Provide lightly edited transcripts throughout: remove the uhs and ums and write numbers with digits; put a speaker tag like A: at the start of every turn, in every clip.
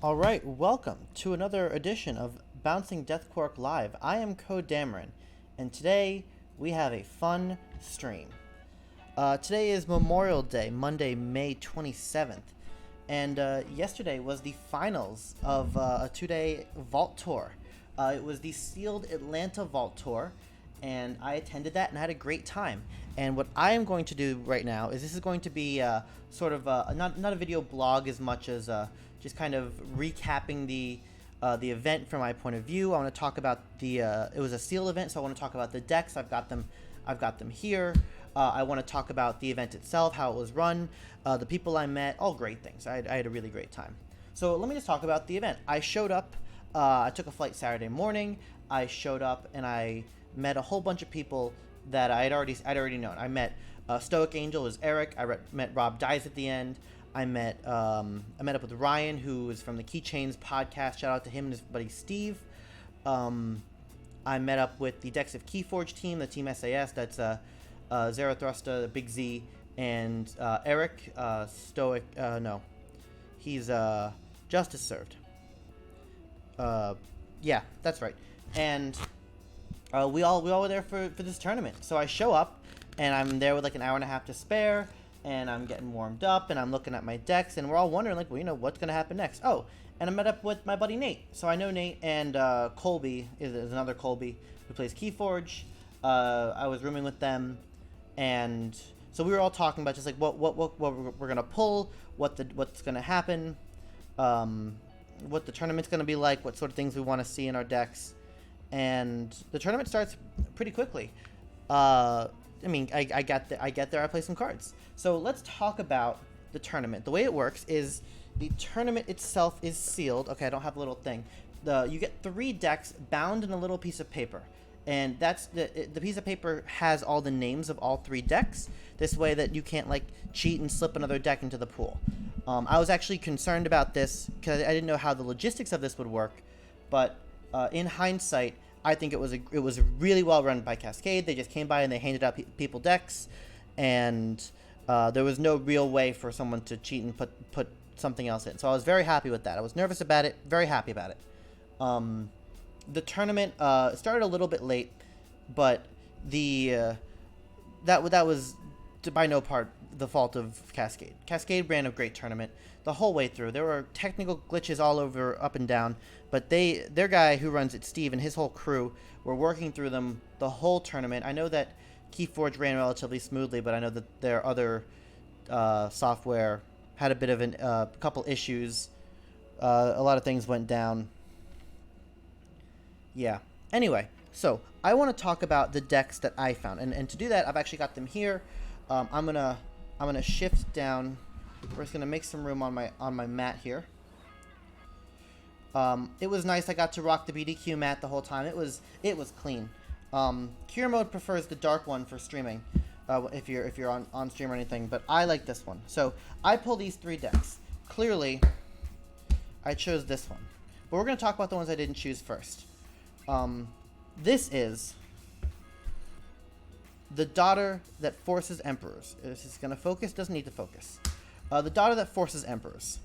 A: Alright, welcome to another edition of Bouncing Death Quark Live. I am CoDameron, and today we have a fun stream. Today is Memorial Day, Monday, May 27th, and yesterday was the finals of a two-day Vault Tour. It was the sealed Atlanta Vault Tour, and I attended that and I had a great time. And what I am going to do right now is this is going to be sort of not a video blog as much as just kind of recapping the event from my point of view. I want to talk about it was a seal event, so I want to talk about the decks. I've got them here. I want to talk about the event itself, how it was run, the people I met, all great things. I had a really great time. So let me just talk about the event. I showed up. I took a flight Saturday morning. I showed up and I met a whole bunch of people that I'd already known. I met Stoic Angel, was Eric. I met Rob Dies at the end. I met up with Ryan, who is from the Keychains podcast. Shout out to him and his buddy Steve. I met up with the Decks of Keyforge team, the Team SAS. That's Zarathustra, Big Z, and Eric. Stoic. No, he's Justice Served. Yeah, that's right. And we all were there for this tournament. So I show up, and I'm there with like an hour and a half to spare. And I'm getting warmed up, and I'm looking at my decks, and we're all wondering, like, well, what's going to happen next? Oh, and I met up with my buddy Nate. So I know Nate, and Colby is another Colby who plays Keyforge. I was rooming with them, and so we were all talking about just like what we're going to pull, what's going to happen, what the tournament's going to be like, what sort of things we want to see in our decks, and the tournament starts pretty quickly. I get there, I play some cards. So let's talk about the tournament. The way it works is the tournament itself is sealed. Okay, I don't have a little thing. You get 3 decks bound in a little piece of paper. And that's the piece of paper has all the names of all 3 decks. This way that you can't like cheat and slip another deck into the pool. I was actually concerned about this because I didn't know how the logistics of this would work. But in hindsight, I think it was really well run by Cascade. They just came by and they handed out people decks, and there was no real way for someone to cheat and put something else in. So I was very happy with that. I was nervous about it, very happy about it. The tournament started a little bit late, but that was by no part the fault of Cascade. Cascade ran a great tournament the whole way through. There were technical glitches all over, up and down, but their guy who runs it, Steve, and his whole crew were working through them the whole tournament. I know that Keyforge ran relatively smoothly, but I know that their other software had a bit of a couple issues. A lot of things went down. Yeah. Anyway, so I want to talk about the decks that I found, and to do that, I've actually got them here. I'm gonna shift down. We're just gonna make some room on my mat here. It was nice. I got to rock the BDQ mat the whole time. It was clean. Cure mode prefers the dark one for streaming, if you're on stream or anything. But I like this one. So I pull these 3 decks. Clearly, I chose this one. But we're gonna talk about the ones I didn't choose first. This is the Daughter That Forces Emperors. This is gonna focus. Doesn't need to focus. The Daughter That Forces Emperors.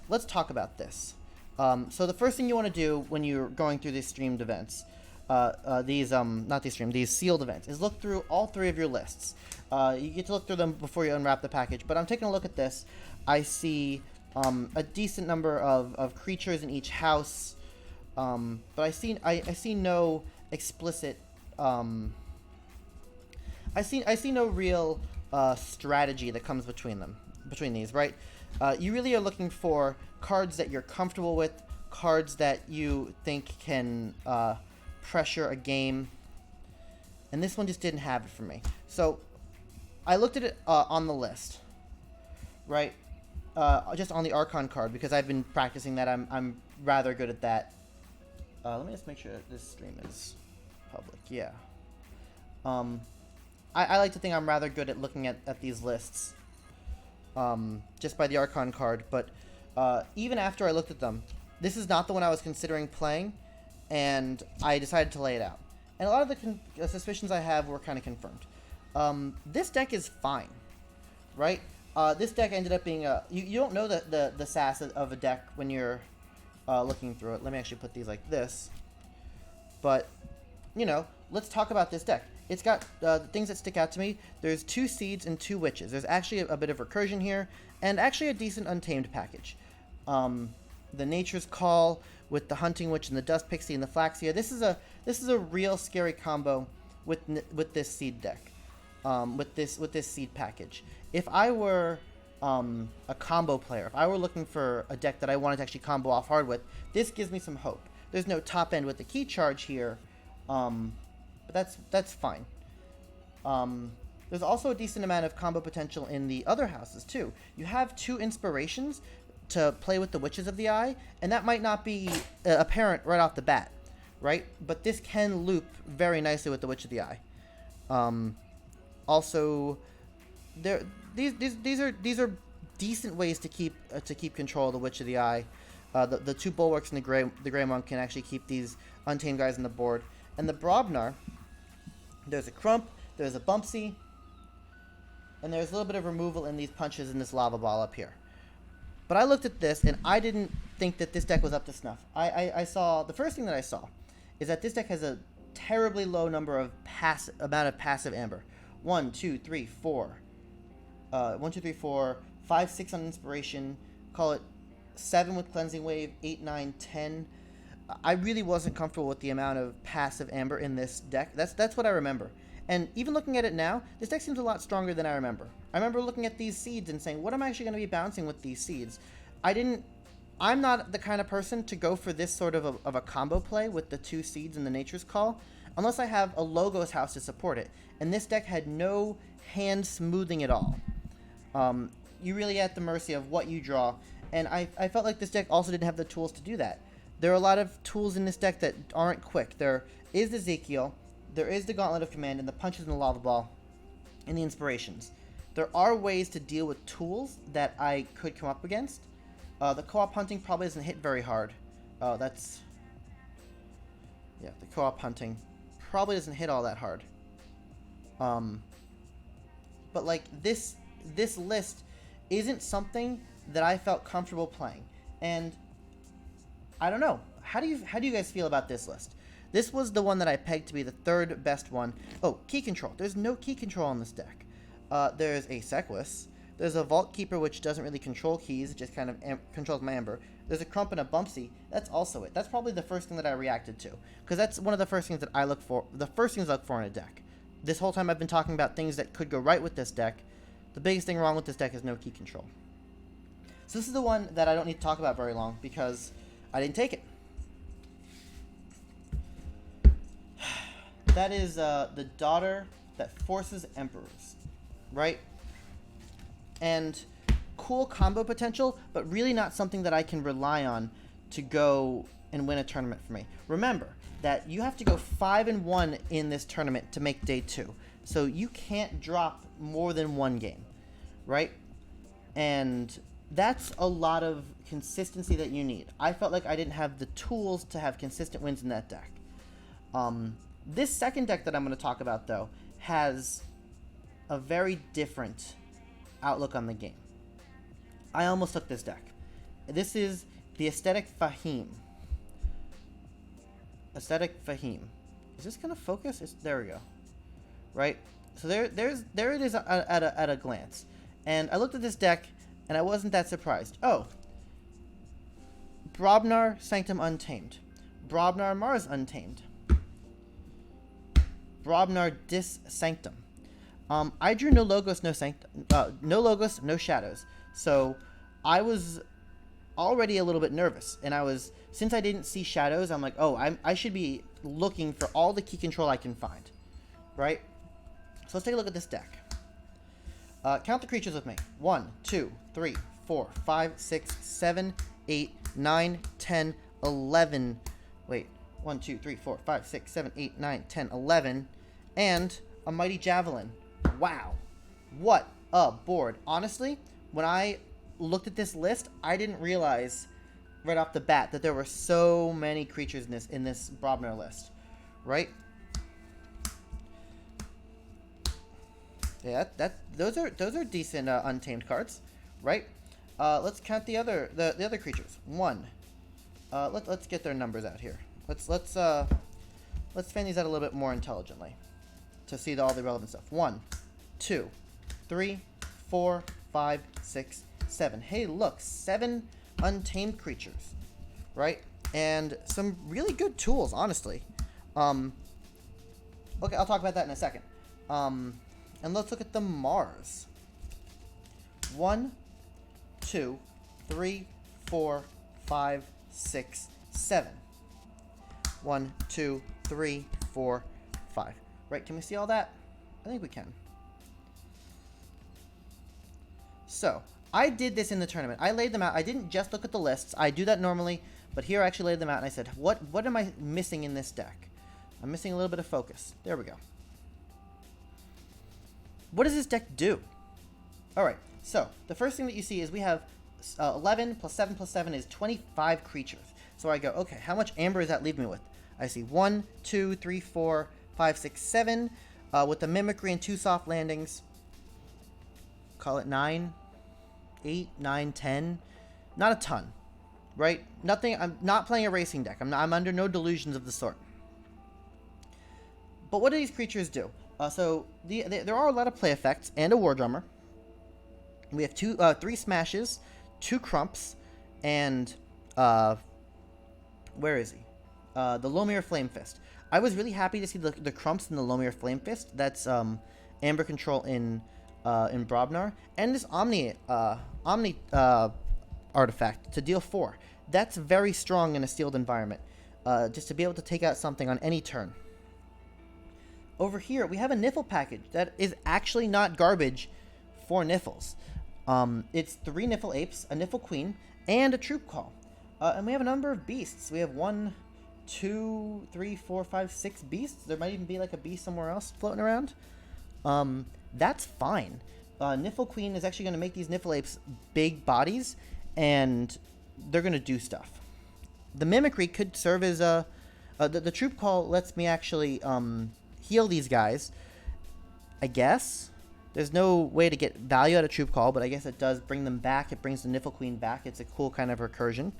A: Let's talk about this. So the first thing you want to do when you're going through these streamed events, these sealed events, is look through all 3 of your lists. You get to look through them before you unwrap the package, but I'm taking a look at this. I see a decent number of creatures in each house, but I see no explicit. I see no real strategy that comes between these, right? You really are looking for cards that you're comfortable with, cards that you think can pressure a game, and this one just didn't have it for me. So I looked at it on the list, right? Just on the Archon card, because I've been practicing that. I'm rather good at that. Let me just make sure that this stream is public. Yeah. I like to think I'm rather good at looking at these lists. Just by the Archon card, but even after I looked at them, this is not the one I was considering playing, and I decided to lay it out. And a lot of the suspicions I have were kind of confirmed. This deck is fine, right? This deck ended up being a... You don't know the sass of a deck when you're looking through it. Let me actually put these like this. But, you know, let's talk about this deck. It's got things that stick out to me. There's 2 Seeds and 2 Witches. There's actually a bit of recursion here, and actually a decent Untamed package. The Nature's Call with the Hunting Witch and the Dust Pixie and the Flaxia. This is a real scary combo with this seed deck, with this seed package. If I were a combo player, if I were looking for a deck that I wanted to actually combo off hard with, this gives me some hope. There's no top end with the key charge here, but that's fine. There's also a decent amount of combo potential in the other houses too. You have 2 inspirations to play with the Witches of the Eye, and that might not be apparent right off the bat, right? But this can loop very nicely with the Witch of the Eye. Also, these are decent ways to keep control of the Witch of the Eye. The 2 Bulwarks and the Grey Monk can actually keep these Untamed guys on the board. And the Brobnar, there's a Crump, there's a Bumpsy, and there's a little bit of removal in these punches in this Lava Ball up here. But I looked at this, and I didn't think that this deck was up to snuff. I saw, the first thing that I saw is that this deck has a terribly low number of amount of passive amber. 1, 2, 3, 4. 1, 2, 3, 4, 5, 6 on Inspiration. Call it 7 with Cleansing Wave, 8, 9, 10. I really wasn't comfortable with the amount of passive amber in this deck. That's what I remember. And even looking at it now, this deck seems a lot stronger than I remember. I remember looking at these seeds and saying, what am I actually going to be bouncing with these seeds? I'm not the kind of person to go for this sort of a combo play with the 2 seeds and the Nature's Call, unless I have a Logos house to support it. And this deck had no hand smoothing at all. You really at the mercy of what you draw. And I felt like this deck also didn't have the tools to do that. There are a lot of tools in this deck that aren't quick. There is Ezekiel, there is the Gauntlet of Command, and the Punches in the Lava Ball, and the Inspirations. There are ways to deal with tools that I could come up against. The Co-op Hunting probably doesn't hit very hard. The Co-op Hunting probably doesn't hit all that hard. But like this list isn't something that I felt comfortable playing. And I don't know. How do you guys feel about this list? This was the one that I pegged to be the 3rd best one. Oh, key control. There's no key control on this deck. There's a Sequus. There's a Vault Keeper, which doesn't really control keys. It just kind of controls my Amber. There's a Crump and a Bumpsy. That's also it. That's probably the first thing that I reacted to. Because that's one of the first things that I look for. The first things I look for in a deck. This whole time I've been talking about things that could go right with this deck. The biggest thing wrong with this deck is no key control. So this is the one that I don't need to talk about very long because I didn't take it. That is the Daughter that forces Emperors, right? And cool combo potential, but really not something that I can rely on to go and win a tournament for me. Remember that you have to go 5-1 in this tournament to make day 2. So you can't drop more than 1 game, right? And that's a lot of consistency that you need. I felt like I didn't have the tools to have consistent wins in that deck. This second deck that I'm going to talk about, though, has a very different outlook on the game. I almost took this deck. This is the Ascetic Faheem. Ascetic Faheem. Is this going to focus? There we go. Right? So there it is at a glance. And I looked at this deck, and I wasn't that surprised. Oh. Brobnar Sanctum Untamed. Brobnar Mars Untamed. Brobnar Dis Sanctum. I drew no Logos, no Sanctum. No Logos, no Shadows. So I was already a little bit nervous. And since I didn't see Shadows, I'm like, oh, I should be looking for all the key control I can find. Right? So let's take a look at this deck. Count the creatures with me. 1, 2, 3, 4, 5, 6, 7, 8, 9, 10, 11. Wait. 1, 2, 3, 4, 5, 6, 7, 8, 9, 10, 11. And a Mighty Javelin. Wow. What a board. Honestly, when I looked at this list, I didn't realize right off the bat that there were so many creatures in this Brobnar list. Right? Yeah, those are decent Untamed cards, right? Let's count the other creatures. 1, Let's get their numbers out here. Let's fan these out a little bit more intelligently to see all the relevant stuff. 1, 2, 3, 4, 5, 6, 7. Hey, look, 7 untamed creatures, right? And some really good tools, honestly. Okay, I'll talk about that in a second. And let's look at the Mars. 1, 2, 3, 4, 5, 6, 7. 1, 2, 3, 4, 5. Right, can we see all that? I think we can. So, I did this in the tournament. I laid them out. I didn't just look at the lists. I do that normally, but here I actually laid them out and I said, what am I missing in this deck? I'm missing a little bit of focus. There we go. What does this deck do? Alright, so the first thing that you see is we have 11 plus 7 plus 7 is 25 creatures. So I go, okay, how much amber does that leave me with? I see 1, 2, 3, 4, 5, 6, 7. With the mimicry and 2 soft landings, call it 9, 8, 9, 10. Not a ton, right? Nothing. I'm not playing a racing deck. I'm under no delusions of the sort. But what do these creatures do? There are a lot of play effects and a War Drummer. We have 3 smashes, 2 crumps, and where is he? The Lomir Flame Fist. I was really happy to see the crumps in the Lomir Flame Fist. That's Amber Control in Brobnar, and this Omni artifact to deal 4. That's very strong in a sealed environment, just to be able to take out something on any turn. Over here, we have a Niffle package that is actually not garbage for Niffles. It's 3 Niffle Apes, a Niffle Queen, and a Troop Call. And we have a number of beasts. We have 1, 2, 3, 4, 5, 6 beasts. There might even be like a beast somewhere else floating around. That's fine. Niffle Queen is actually going to make these Niffle Apes big bodies, and they're going to do stuff. The Mimicry could serve as a... the Troop Call lets me actually... heal these guys, I guess. There's no way to get value out of Troop Call, but I guess it does bring them back. It brings the Niffle Queen back. It's a cool kind of recursion.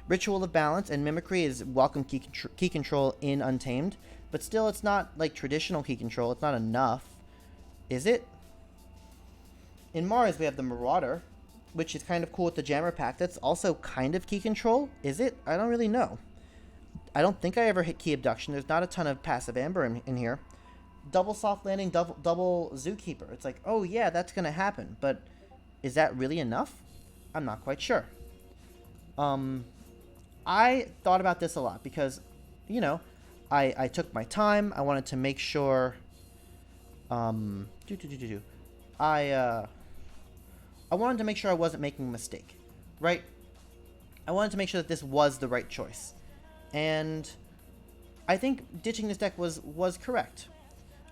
A: Ritual of Balance and Mimicry is welcome key control in Untamed, but still it's not like traditional key control. It's not enough. Is it? In Mars, we have the Marauder, which is kind of cool with the Jammer Pack. That's also kind of key control. Is it? I don't really know. I don't think I ever hit Key Abduction. There's not a ton of passive Amber in here. Double soft landing, double Zookeeper. It's like, oh yeah, that's gonna happen, but is that really enough? I'm not quite sure. I thought about this a lot because, you know, I took my time. I wanted to make sure. I wanted to make sure I wasn't making a mistake, right? I wanted to make sure that this was the right choice, and I think ditching this deck was correct.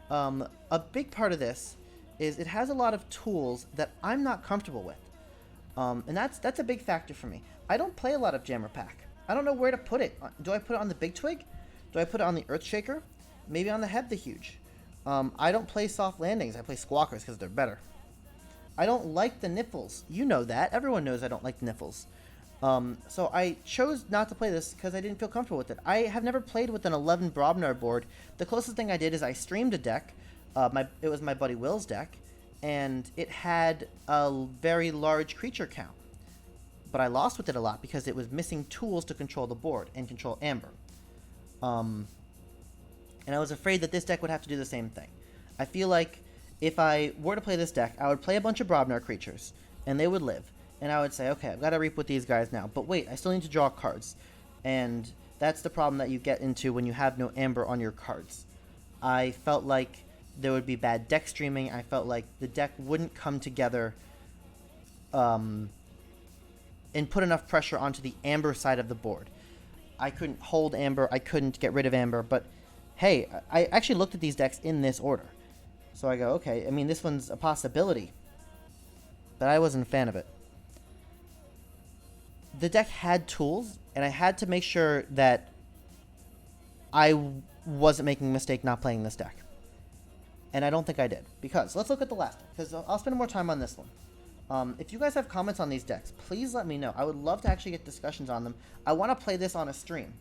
A: A big part of this is it has a lot of tools that I'm not comfortable with. And that's a big factor for me. I don't play a lot of Jammer Pack. I don't know where to put it. Do I put it on the Big Twig? Do I put it on the Earthshaker? Maybe on the Heb the Huge. I don't play soft landings. I play Squawkers because they're better. I don't like the Niffles. You know that. Everyone knows I don't like the Niffles. So I chose not to play this because I didn't feel comfortable with it. I have never played with an 11 Brobnar board. The closest thing I did is I streamed a deck. It was my buddy Will's deck, and it had a very large creature count. But I lost with it a lot because it was missing tools to control the board and control Amber. And I was afraid that this deck would have to do the same thing. I feel like if I were to play this deck, I would play a bunch of Brobnar creatures, and they would live. And I would say, okay, I've got to reap with these guys now. But wait, I still need to draw cards. And that's the problem that you get into when you have no Amber on your cards. I felt like there would be bad deck streaming. I felt like the deck wouldn't come together and put enough pressure onto the Amber side of the board. I couldn't hold Amber. I couldn't get rid of Amber. But hey, I actually looked at these decks in this order. So I go, okay, I mean, this one's a possibility. But I wasn't a fan of it. The deck had tools, and I had to make sure that I wasn't making a mistake not playing this deck. And I don't think I did. Because, let's look at the last one, because I'll spend more time on this one. If you guys have comments on these decks, please let me know. I would love to actually get discussions on them. I want to play this on a stream,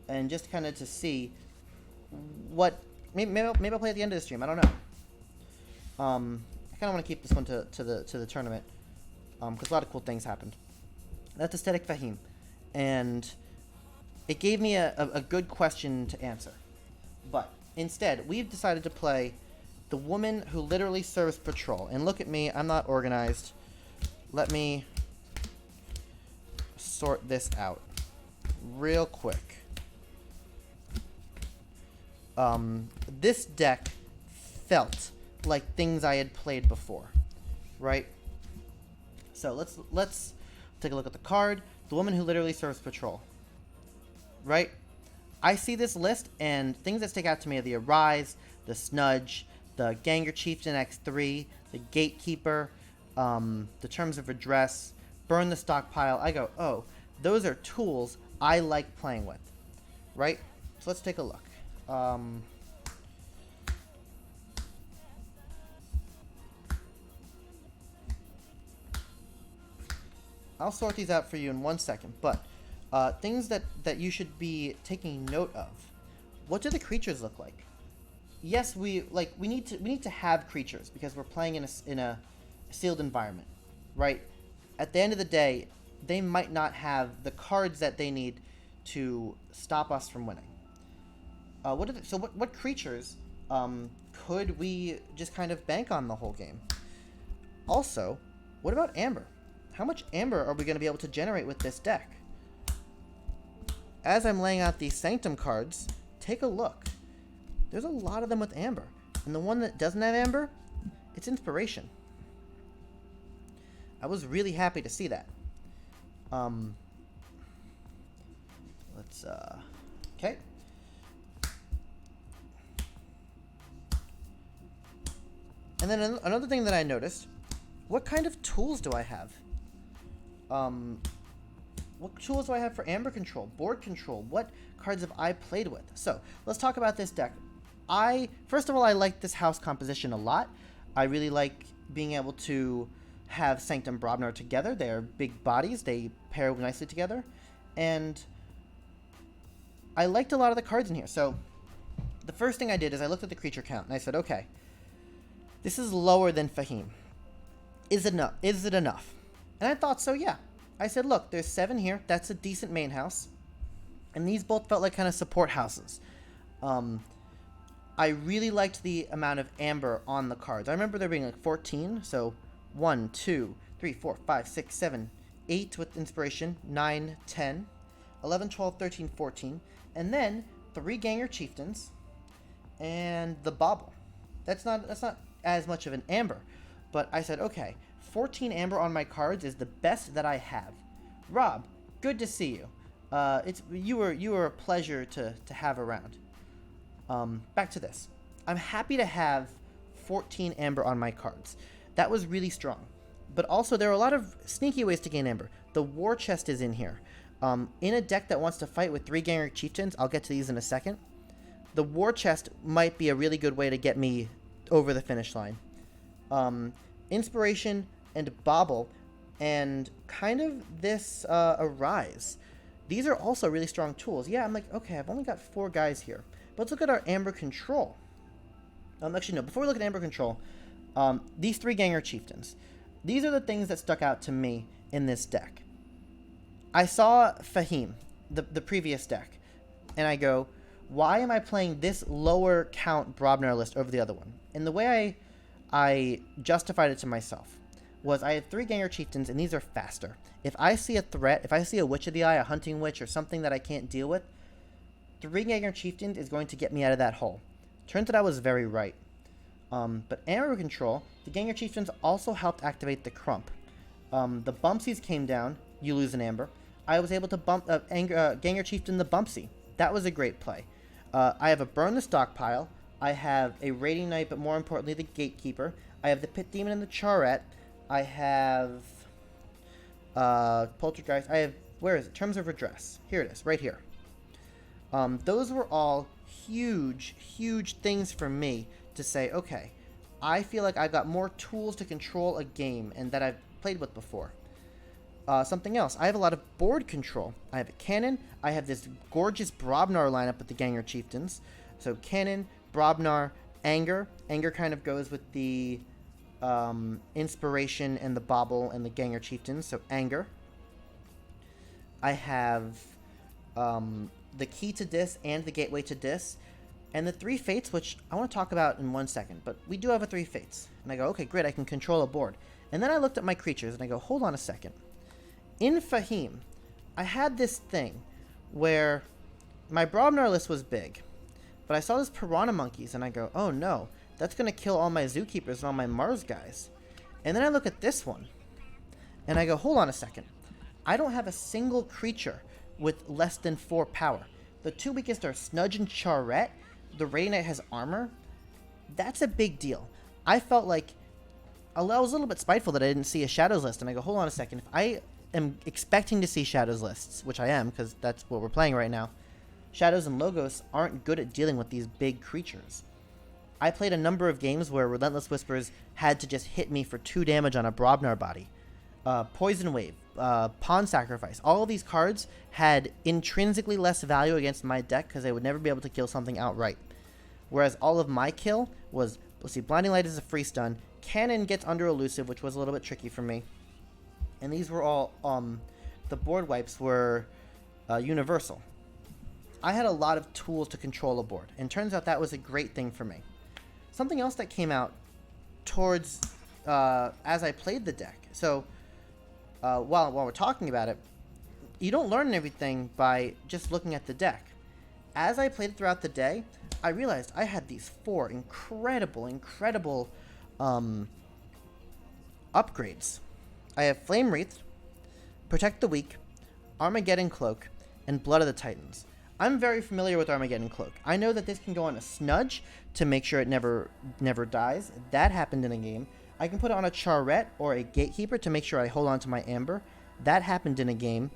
A: and just kind of to see what maybe I'll play at the end of the stream. I don't know. I kind of want to keep this one to the tournament, because a lot of cool things happened. That's Ascetic Faheem, and it gave me a good question to answer. But instead, we've decided to play the woman who literally serves patrol. And look at me, I'm not organized. Let me sort this out real quick. This deck felt like things I had played before, right? So let's take a look at the card. The woman who literally serves patrol, right? I see this list, and things that stick out to me are the Arise, the Snudge, the Ganger Chieftain X3, the Gatekeeper, the Terms of Redress, Burn the Stockpile. I go, oh, those are tools I like playing with, right? So let's take a look. I'll sort these out for you in 1 second, but things that you should be taking note of. What do the creatures look like? Yes, we need to have creatures because we're playing in a sealed environment, right? At the end of the day, they might not have the cards that they need to stop us from winning. What creatures could we just kind of bank on the whole game? Also, what about Amber? How much Amber are we going to be able to generate with this deck? As I'm laying out these Sanctum cards, take a look. There's a lot of them with Amber. And the one that doesn't have Amber, it's Inspiration. I was really happy to see that. Okay. And then another thing that I noticed, what kind of tools do I have? What tools do I have for Amber control, board control? What cards have I played with? So let's talk about this deck. First of all, I like this house composition a lot. I really like being able to have Sanctum Brobnar together. They're big bodies. They pair nicely together. And I liked a lot of the cards in here. So the first thing I did is I looked at the creature count and I said, okay, this is lower than Faheem. Is it enough? And I thought so, yeah. I said, look, there's 7 here. That's a decent main house. And these both felt like kind of support houses. I really liked the amount of Amber on the cards. I remember there being like 14. So 1, 2, 3, 4, 5, 6, 7, 8 with Inspiration, 9, 10, 11, 12, 13, 14. And then 3 Ganger Chieftains and the Bauble. That's not as much of an Amber. But I said, okay, 14 Amber on my cards is the best that I have. Rob, good to see you. You were a pleasure to have around. Back to this. I'm happy to have 14 Amber on my cards. That was really strong. But also there are a lot of sneaky ways to gain Amber. The War Chest is in here. In a deck that wants to fight with 3 Ganger Chieftains, I'll get to these in a second, the War Chest might be a really good way to get me over the finish line. Inspiration and Bauble, and kind of this Arise. These are also really strong tools. Yeah, I'm like, okay, I've only got 4 guys here. But let's look at our Amber Control. Actually, no, before we look at Amber Control, these 3 Ganger Chieftains. These are the things that stuck out to me in this deck. I saw Faheem, the previous deck, and I go, why am I playing this lower count Brobnar list over the other one? And the way I justified it to myself was I had 3 Ganger Chieftains, and these are faster. If I see a threat, if I see a Witch of the Eye, a Hunting Witch, or something that I can't deal with, 3 Ganger Chieftains is going to get me out of that hole. Turns out I was very right. But Amber Control, the Ganger Chieftains also helped activate the Crump. The Bumpsies came down, you lose an Amber. I was able to bump Ganger Chieftain the Bumpsy. That was a great play. I have a Burn the Stockpile. I have a Raiding Knight, but more importantly, the Gatekeeper. I have the Pit Demon and the Charette. I have Poltergeist. I have, where is it? Terms of Redress. Here it is, right here. Those were all huge, huge things for me to say, okay, I feel like I've got more tools to control a game and that I've played with before. Something else. I have a lot of board control. I have a cannon. I have this gorgeous Brobnar lineup with the Ganger Chieftains. So cannon, Brobnar, Anger. Anger kind of goes with the inspiration and the bauble and the Ganger Chieftains. So Anger. I have the key to Dis and the gateway to Dis. And the 3 fates, which I want to talk about in 1 second. But we do have a 3 fates. And I go, okay, great, I can control a board. And then I looked at my creatures and I go, hold on a second. In Faheem, I had this thing where my Brobnar list was big, but I saw this Piranha Monkeys, and I go, oh no, that's going to kill all my Zookeepers and all my Mars guys. And then I look at this one, and I go, hold on a second. I don't have a single creature with less than 4 power. The 2 weakest are Snudge and Charette. The Radiant Knight has armor. That's a big deal. I felt like, I was a little bit spiteful that I didn't see a Shadows list, and I go, hold on a second. If I am expecting to see Shadows lists, which I am, because that's what we're playing right now, Shadows and Logos aren't good at dealing with these big creatures. I played a number of games where Relentless Whispers had to just hit me for 2 damage on a Brobnar body. Poison Wave, Pawn Sacrifice, all of these cards had intrinsically less value against my deck because they would never be able to kill something outright. Whereas all of my kill was, let's see, Blinding Light is a free stun, Cannon gets under Elusive, which was a little bit tricky for me. And these were all, the board wipes were universal. I had a lot of tools to control a board, and turns out that was a great thing for me. Something else that came out towards, as I played the deck. So, while we're talking about it, you don't learn everything by just looking at the deck. As I played throughout the day, I realized I had these 4 incredible upgrades. I have Flame Wreath, Protect the Weak, Armageddon Cloak, and Blood of the Titans. I'm very familiar with Armageddon Cloak. I know that this can go on a Snudge to make sure it never dies. That happened in a game. I can put it on a Charette or a Gatekeeper to make sure I hold on to my Amber. That happened in a game.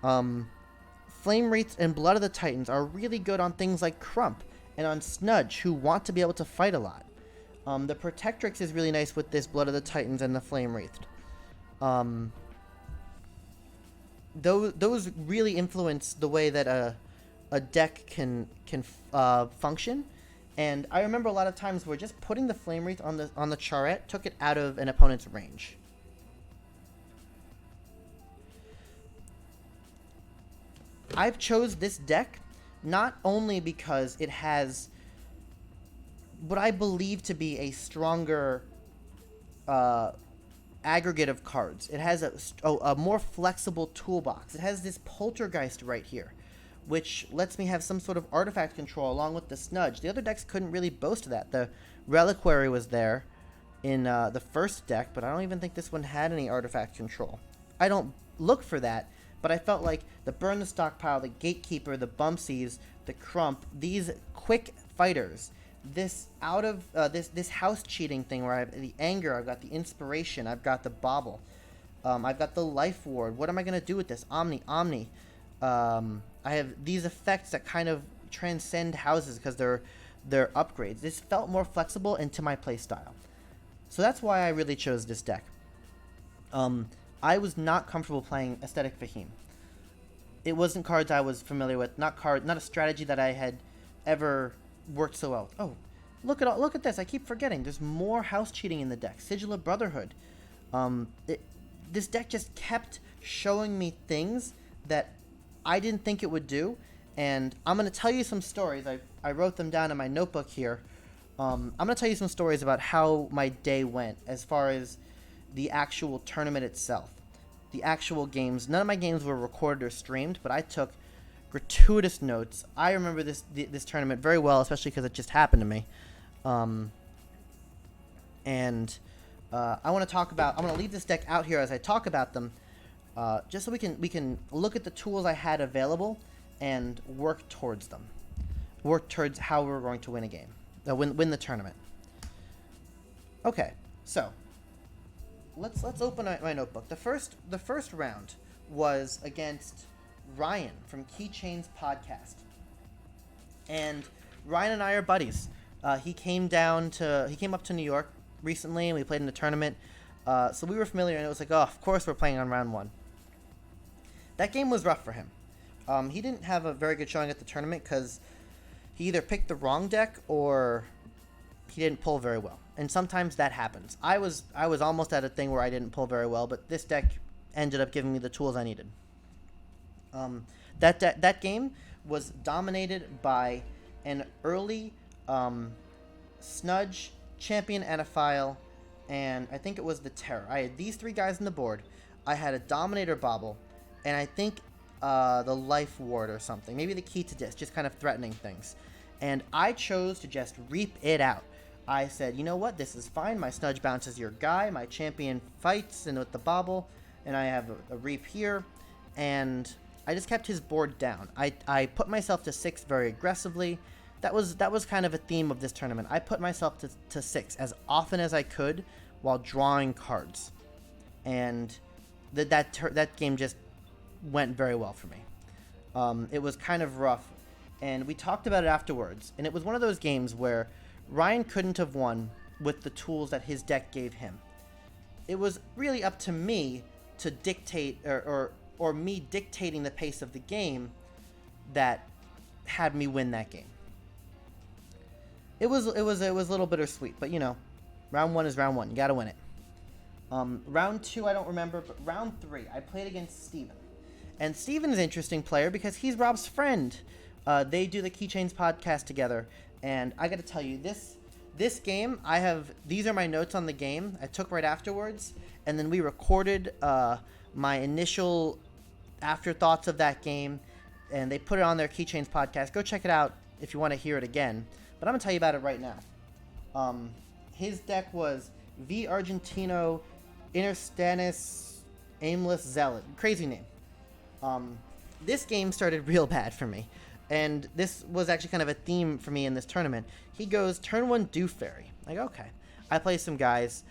A: Flame Wreath and Blood of the Titans are really good on things like Crump and on Snudge, who want to be able to fight a lot. The Protectrix is really nice with this Blood of the Titans and the Flame Wreath. Those really influence the way that a deck can function. And I remember a lot of times where just putting the Flame Wreath on the Charette took it out of an opponent's range. I've chose this deck not only because it has what I believe to be a stronger aggregate of cards. It has a more flexible toolbox. It has this Poltergeist right here, which lets me have some sort of artifact control along with the Snudge. The other decks couldn't really boast of that. The Reliquary was there in the first deck, but I don't even think this one had any artifact control. I don't look for that, but I felt like the Burn the Stockpile, the Gatekeeper, the Bumpsies, the Crump, these quick fighters, this this house cheating thing where I have the Anger, I've got the Inspiration, I've got the Bauble, I've got the Life Ward. What am I going to do with this? Omni. I have these effects that kind of transcend houses because they're upgrades. This felt more flexible into my playstyle. So that's why I really chose this deck. I was not comfortable playing Ascetic Faheem. It wasn't cards I was familiar with, not a strategy that I had ever worked so well. Oh, look at this. I keep forgetting. There's more house cheating in the deck. Sigil of Brotherhood. This deck just kept showing me things that I didn't think it would do, and I'm going to tell you some stories. I wrote them down in my notebook here. I'm going to tell you some stories about how my day went as far as the actual tournament itself. The actual games. None of my games were recorded or streamed, but I took gratuitous notes. I remember this tournament very well, especially because it just happened to me. I want to leave this deck out here as I talk about them, just so we can look at the tools I had available and work towards them. Work towards how we're going to win a game, win the tournament. Okay, so let's open my notebook. The first round was against Ryan from Keychains Podcast, and Ryan and I are buddies. He came up to New York recently, and we played in a tournament. So we were familiar, and it was like, oh, of course we're playing on round 1. That game was rough for him. He didn't have a very good showing at the tournament because he either picked the wrong deck or he didn't pull very well. And sometimes that happens. I was almost at a thing where I didn't pull very well, but this deck ended up giving me the tools I needed. That game was dominated by an early Snudge, Champion Anaphile, and I think it was the Terror. I had these 3 guys on the board. I had a Dominator Bobble, and I think the Life Ward or something. Maybe the Key to Dis, just kind of threatening things. And I chose to just reap it out. I said, you know what, this is fine. My Snudge bounces your guy. My Champion fights and with the Bobble, and I have a reap here. And I just kept his board down. I put myself to 6 very aggressively. That was kind of a theme of this tournament. I put myself to 6 as often as I could while drawing cards. And that game just went very well for me. It was kind of rough, and we talked about it afterwards. And it was one of those games where Ryan couldn't have won with the tools that his deck gave him. It was really up to me to dictate, or me dictating the pace of the game that had me win that game. It was a little bittersweet, but round 1 is round 1. You gotta win it. Round 2, I don't remember, but round 3, I played against Steven. And Steven's an interesting player because he's Rob's friend. They do the Keychains podcast together, and I gotta tell you, this game, these are my notes on the game I took right afterwards, and then we recorded my initial afterthoughts of that game, and they put it on their Keychains podcast. Go check it out if you want to hear it again. But I'm going to tell you about it right now. His deck was V Argentino Interstanis Aimless Zealot. Crazy name. This game started real bad for me. And this was actually kind of a theme for me in this tournament. He goes, turn 1, Do Fairy. Like, okay. I play some guys.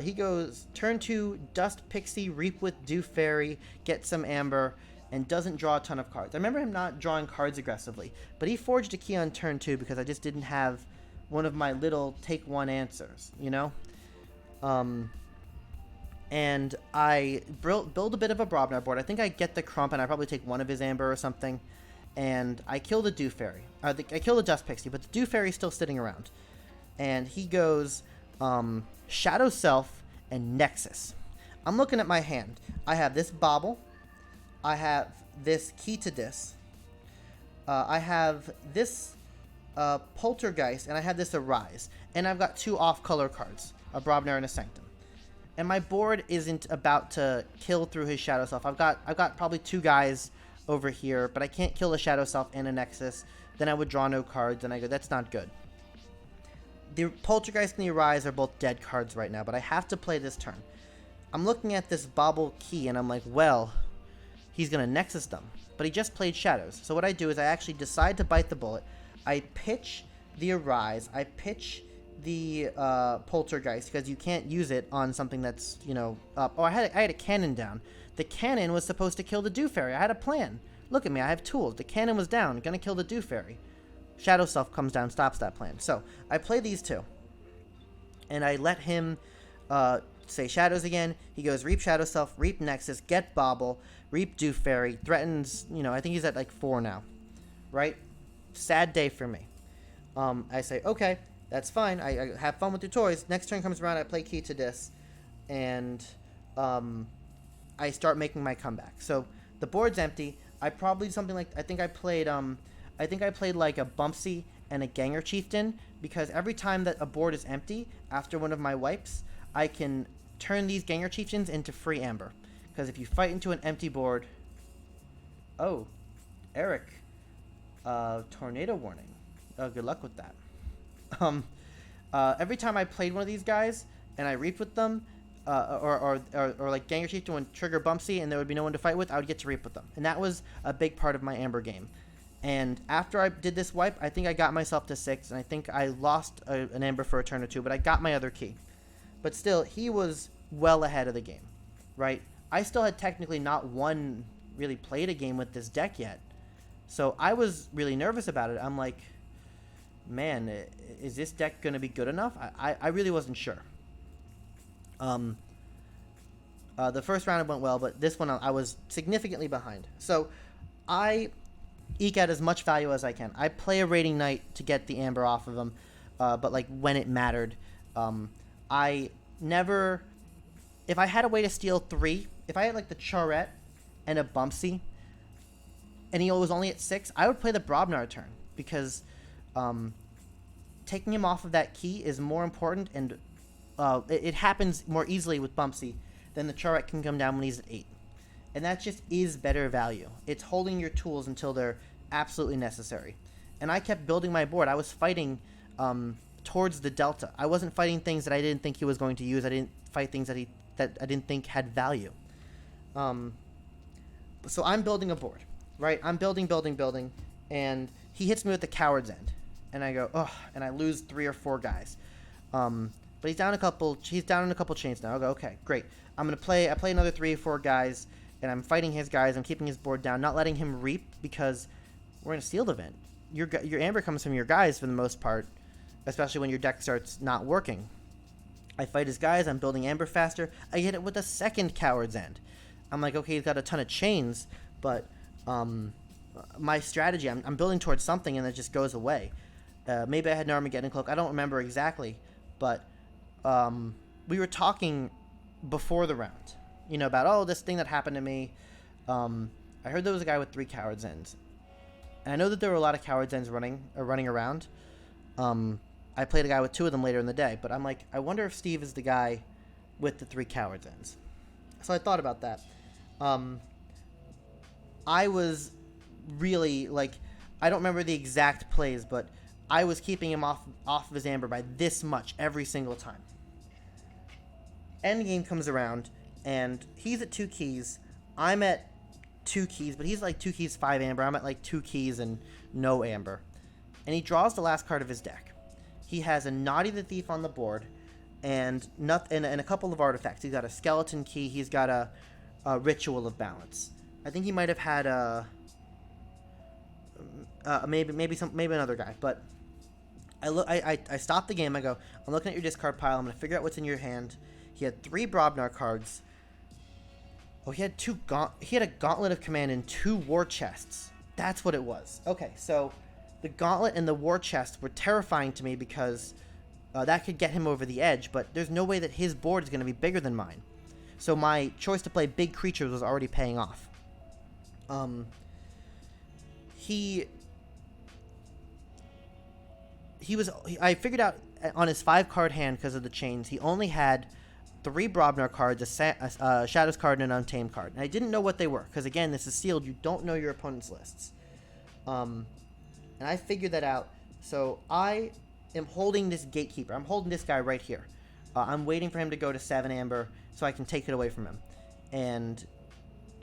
A: He goes, turn 2, Dust Pixie, Reap with Do Fairy, get some Amber, and doesn't draw a ton of cards. I remember him not drawing cards aggressively, but he forged a key on turn 2 because I just didn't have one of my little take 1 answers, And I build a bit of a Brobnar board. I think I get the Crump, and I probably take 1 of his Amber or something, and I kill the Do Fairy. I kill the Dust Pixie, but the Do Fairy's still sitting around. And he goes Shadow Self and Nexus. I'm looking at my hand. I have this Bobble. I have this Key to Dis. I have this Poltergeist, and I have this Arise. And I've got 2 off-color cards, a Brobnar and a Sanctum. And my board isn't about to kill through his Shadow Self. I've got probably 2 guys over here, but I can't kill a Shadow Self and a Nexus. Then I would draw no cards, and I go, that's not good. The Poltergeist and the Arise are both dead cards right now, but I have to play this turn. I'm looking at this Bobble Key, and I'm like, well, he's going to Nexus them. But he just played Shadows. So what I do is I actually decide to bite the bullet. I pitch the Arise. I pitch the Poltergeist, because you can't use it on something that's, up. Oh, I had a cannon down. The cannon was supposed to kill the Do Fairy. I had a plan. Look at me, I have tools. The cannon was down, gonna kill the Do Fairy. Shadow Self comes down, stops that plan. So, I play these 2. And I let him say Shadows again. He goes Reap Shadow Self, Reap Nexus, get Bobble, Reap Do Fairy, threatens, I think he's at like 4 now. Right? Sad day for me. I say, okay, that's fine. I have fun with your toys. Next turn comes around, I play Key to Dis. And I start making my comeback. So, the board's empty. I probably something like, I think I played like a Bumpsy and a Ganger Chieftain, because every time that a board is empty after one of my wipes, I can turn these Ganger Chieftains into free Amber. Because if you fight into an empty board... Oh, Eric. Tornado Warning. Good luck with that. Every time I played one of these guys, and I reaped with them, or like Ganger Chieftain would trigger Bumpsy and there would be no one to fight with, I would get to reap with them. And that was a big part of my Amber game. And after I did this wipe, I think I got myself to 6, and I think I lost an Amber for a turn or 2, but I got my other key. But still, he was well ahead of the game, right? I still had technically not really played a game with this deck yet. So I was really nervous about it. I'm like, man, is this deck going to be good enough? I really wasn't sure. The first round it went well, but this one I was significantly behind. So I eke out as much value as I can. I play a raiding knight to get the amber off of him, but like when it mattered. I never, if I had a way to steal 3, if I had like the Charette and a Bumpsy, and he was only at 6, I would play the Brobnar turn, because taking him off of that key is more important, and it happens more easily with Bumpsy than the Charette can come down when he's at 8. And that just is better value. It's holding your tools until they're absolutely necessary. And I kept building my board. I was fighting towards the delta. I wasn't fighting things that I didn't think he was going to use. I didn't fight things that I didn't think had value. So I'm building a board, right? I'm building, and he hits me with the Coward's End. And I go, ugh, and I lose 3 or 4 guys. But he's down in a couple chains now. I'll go, okay, great. I play another 3 or 4 guys, and I'm fighting his guys. I'm keeping his board down, not letting him reap, because we're in a sealed event. Your amber comes from your guys for the most part, especially when your deck starts not working. I fight his guys. I'm building amber faster. I hit it with a second Coward's End. I'm like, okay, he's got a ton of chains, but my strategy, I'm building towards something, and it just goes away. Maybe I had an Armageddon Cloak. I don't remember exactly, but we were talking before the round, about, this thing that happened to me. I heard there was a guy with 3 Coward's Ends, and I know that there were a lot of Coward's Ends running around. I played a guy with 2 of them later in the day, but I'm like, I wonder if Steve is the guy with the 3 Coward's Ends. So I thought about that. I was really, I don't remember the exact plays, but I was keeping him off of his amber by this much every single time. Endgame comes around, and he's at 2 keys. I'm at 2 keys, but he's like 2 keys, 5 amber. I'm at like 2 keys and no amber. And he draws the last card of his deck. He has a Naughty the Thief on the board, and a couple of artifacts. He's got a Skeleton Key. He's got a Ritual of Balance. I think he might have had maybe another guy, but I stopped the game. I go, I'm looking at your discard pile. I'm going to figure out what's in your hand. He had 3 Brobnar cards. Oh, he had a Gauntlet of Command and 2 War Chests. That's what it was. Okay, so the Gauntlet and the War Chest were terrifying to me, because that could get him over the edge, but there's no way that his board is going to be bigger than mine. So my choice to play big creatures was already paying off. I figured out on his 5-card hand, because of the chains, he only had 3 Brobnar cards, a Shadows card, and an Untamed card. And I didn't know what they were, because again, this is sealed. You don't know your opponent's lists. And I figured that out. So I am holding this Gatekeeper. I'm holding this guy right here. I'm waiting for him to go to 7 amber so I can take it away from him. And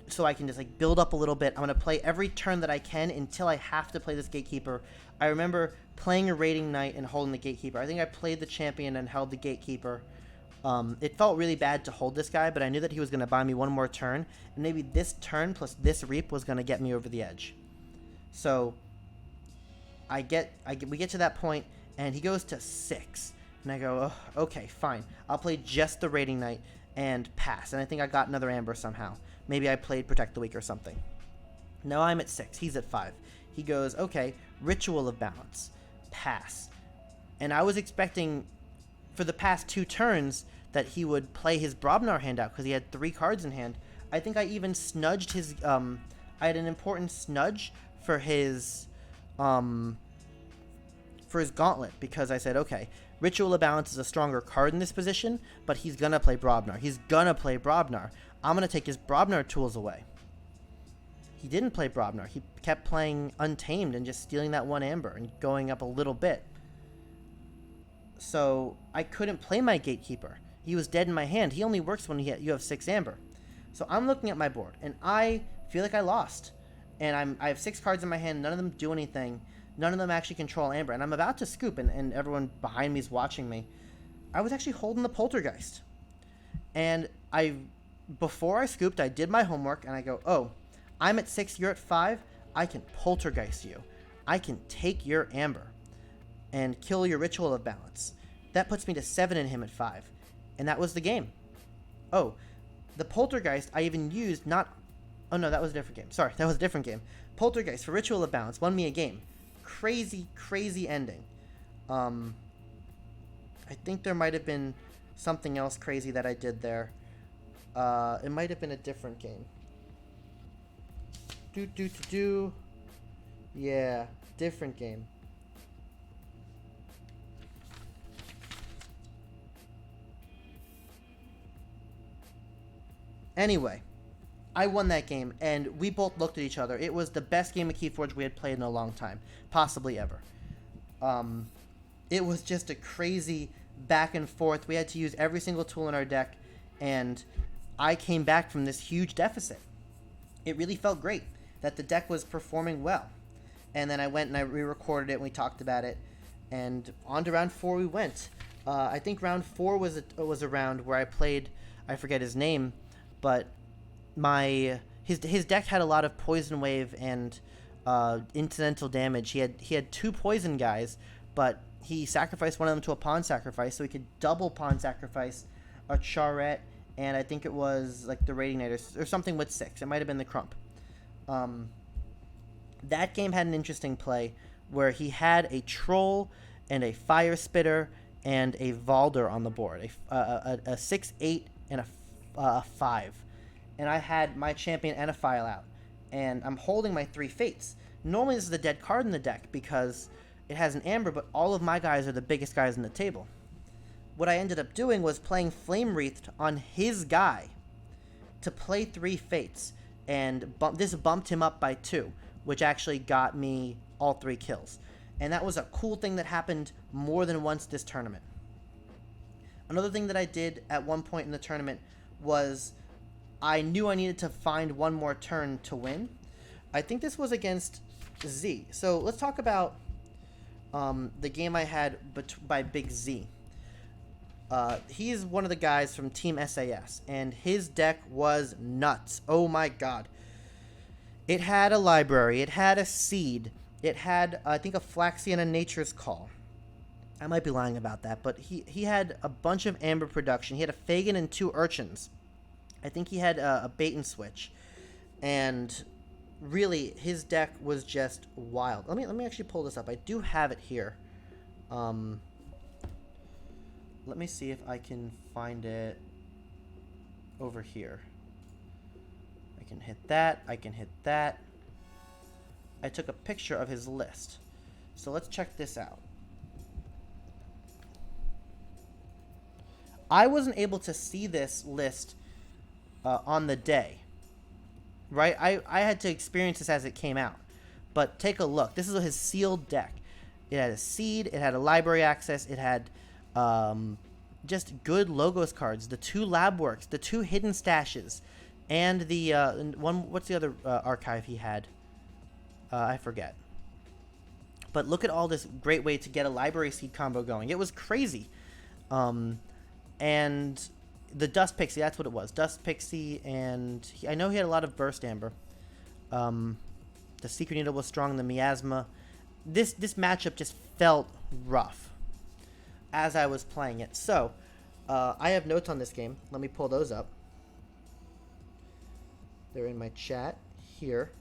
A: so I can just build up a little bit. I'm going to play every turn that I can until I have to play this Gatekeeper. I remember playing a Raiding Knight and holding the Gatekeeper. I think I played the Champion and held the Gatekeeper. It felt really bad to hold this guy, but I knew that he was going to buy me one more turn. And maybe this turn plus this Reap was going to get me over the edge. So we get to that point, and he goes to 6. And I go, oh, okay, fine. I'll play just the Raiding Knight and pass. And I think I got another amber somehow. Maybe I played Protect the Weak or something. Now I'm at 6. He's at 5. He goes, okay, Ritual of Balance. Pass. And I was expecting for the past 2 turns that he would play his Brobnar hand out, because he had 3 cards in hand. I think I even snudged his... I had an important snudge for his Gauntlet, because I said, okay, Ritual of Balance is a stronger card in this position, but he's going to play Brobnar. I'm going to take his Brobnar tools away. He didn't play Brobnar. He kept playing Untamed and just stealing that 1 amber and going up a little bit. So I couldn't play my Gatekeeper. He was dead in my hand. He only works when you have 6 amber. So I'm looking at my board, and I feel like I lost. And I have 6 cards in my hand. None of them do anything. None of them actually control amber. And I'm about to scoop, and everyone behind me is watching me. I was actually holding the Poltergeist. And before I scooped, I did my homework, and I go, oh, I'm at 6, you're at 5. I can Poltergeist you. I can take your amber and kill your Ritual of Balance. That puts me to 7 and him at 5. And that was the game. Oh, the Poltergeist I even used not... Oh, no, that was a different game. Sorry, that was a different game. Poltergeist for Ritual of Balance won me a game. Crazy, crazy ending. I think there might have been something else crazy that I did there. It might have been a different game. Yeah, different game. Anyway, I won that game, and we both looked at each other. It was the best game of Keyforge we had played in a long time, possibly ever. It was just a crazy back and forth. We had to use every single tool in our deck, and I came back from this huge deficit. It really felt great that the deck was performing well. And then I went and I re-recorded it, and we talked about it, and on to round 4 we went. I think round 4 was a round where I played, I forget his name, but his deck had a lot of Poison Wave and incidental damage. He had 2 poison guys, but he sacrificed one of them to a pawn sacrifice, so he could double pawn sacrifice a Charette, and I think it was like the Rating Knight or something with 6. It might have been the Crump. That game had an interesting play where he had a Troll and a Fire Spitter and a Valder on the board, a 6/8 and a 5, and I had my champion and a file out, and I'm holding my 3 Fates. Normally this is the dead card in the deck because it has an Amber, but all of my guys are the biggest guys in the table. What I ended up doing was playing Flame Wreathed on his guy to play 3 Fates, and this bumped him up by 2, which actually got me all 3 kills. And that was a cool thing that happened more than once this tournament. Another thing that I did at one point in the tournament was I knew I needed to find one more turn to win. I think this was against Z. So let's talk about the game I had by Big Z. He's one of the guys from Team SAS, and his deck was nuts. Oh my god. It had a library, it had a seed, it had, I think, a Flaxia and a Nature's Call. I might be lying about that, but he had a bunch of Amber production. He had a Fagin and 2 Urchins. I think he had a Bait and Switch. And really, his deck was just wild. Let me actually pull this up. I do have it here. Let me see if I can find it over here. I can hit that. I can hit that. I took a picture of his list. So let's check this out. I wasn't able to see this list on the day. Right? I had to experience this as it came out. But take a look. This is his sealed deck. It had a seed. It had a library access. It had just good logos cards. The 2 lab works. The 2 hidden stashes. And the one. What's the other archive he had? I forget. But look at all this great way to get a library seed combo going. It was crazy. And the Dust Pixie, that's what it was. Dust Pixie, and I know he had a lot of Burst Amber. The Secret Needle was strong, the Miasma. This matchup just felt rough as I was playing it. So, I have notes on this game. Let me pull those up. They're in my chat here.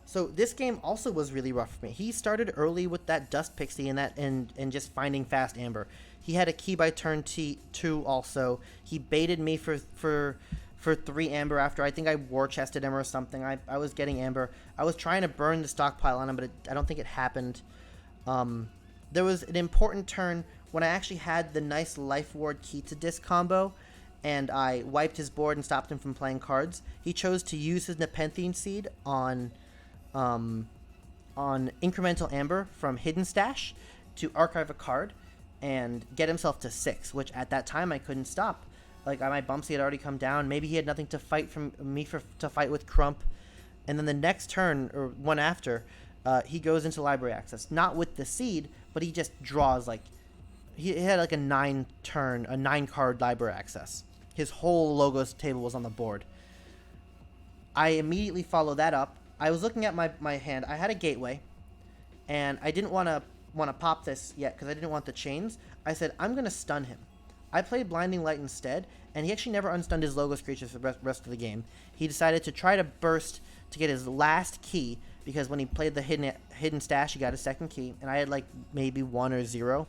A: So this game also was really rough for me. He started early with that Dust Pixie and just finding fast Amber. He had a Key by turn 2 also. He baited me for 3 Amber after I think I war chested him or something. I was getting Amber. I was trying to burn the stockpile on him, but I don't think it happened. There was an important turn when I actually had the nice Life Ward Key to Disc combo, and I wiped his board and stopped him from playing cards. He chose to use his Nepenthe Seed on Incremental Amber from Hidden Stash to archive a card and get himself to 6, which at that time I couldn't stop. Like, my Bumpsy had already come down. Maybe he had nothing to fight from me to fight with Crump. And then the next turn, or one after, he goes into library access. Not with the seed, but he just draws, like, he had like a 9-card library access. His whole logos table was on the board. I immediately followed that up. I was looking at my hand. I had a Gateway, and I didn't want to want to pop this yet because I didn't want the chains. I said, I'm going to stun him. I played Blinding Light instead, and he actually never unstunned his Logos creatures for the rest of the game. He decided to try to burst to get his last key, because when he played the hidden stash, he got his second key, and I had like maybe 1 or 0.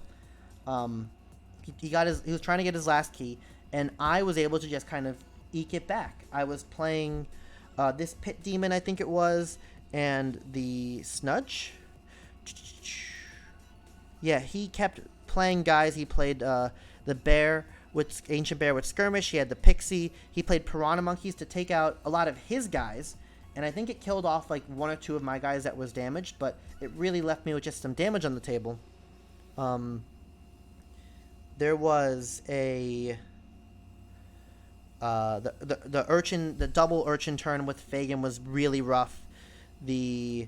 A: He was trying to get his last key, and I was able to just kind of eke it back. I was playing this Pit Demon, I think it was, and the Snudge. Yeah, he kept playing guys. He played the bear with Ancient Bear with Skirmish. He had the Pixie. He played Piranha Monkeys to take out a lot of his guys, and I think it killed off like 1 or 2 of my guys that was damaged, but it really left me with just some damage on the table. There was a the urchin, the double urchin turn with Fagin was really rough. The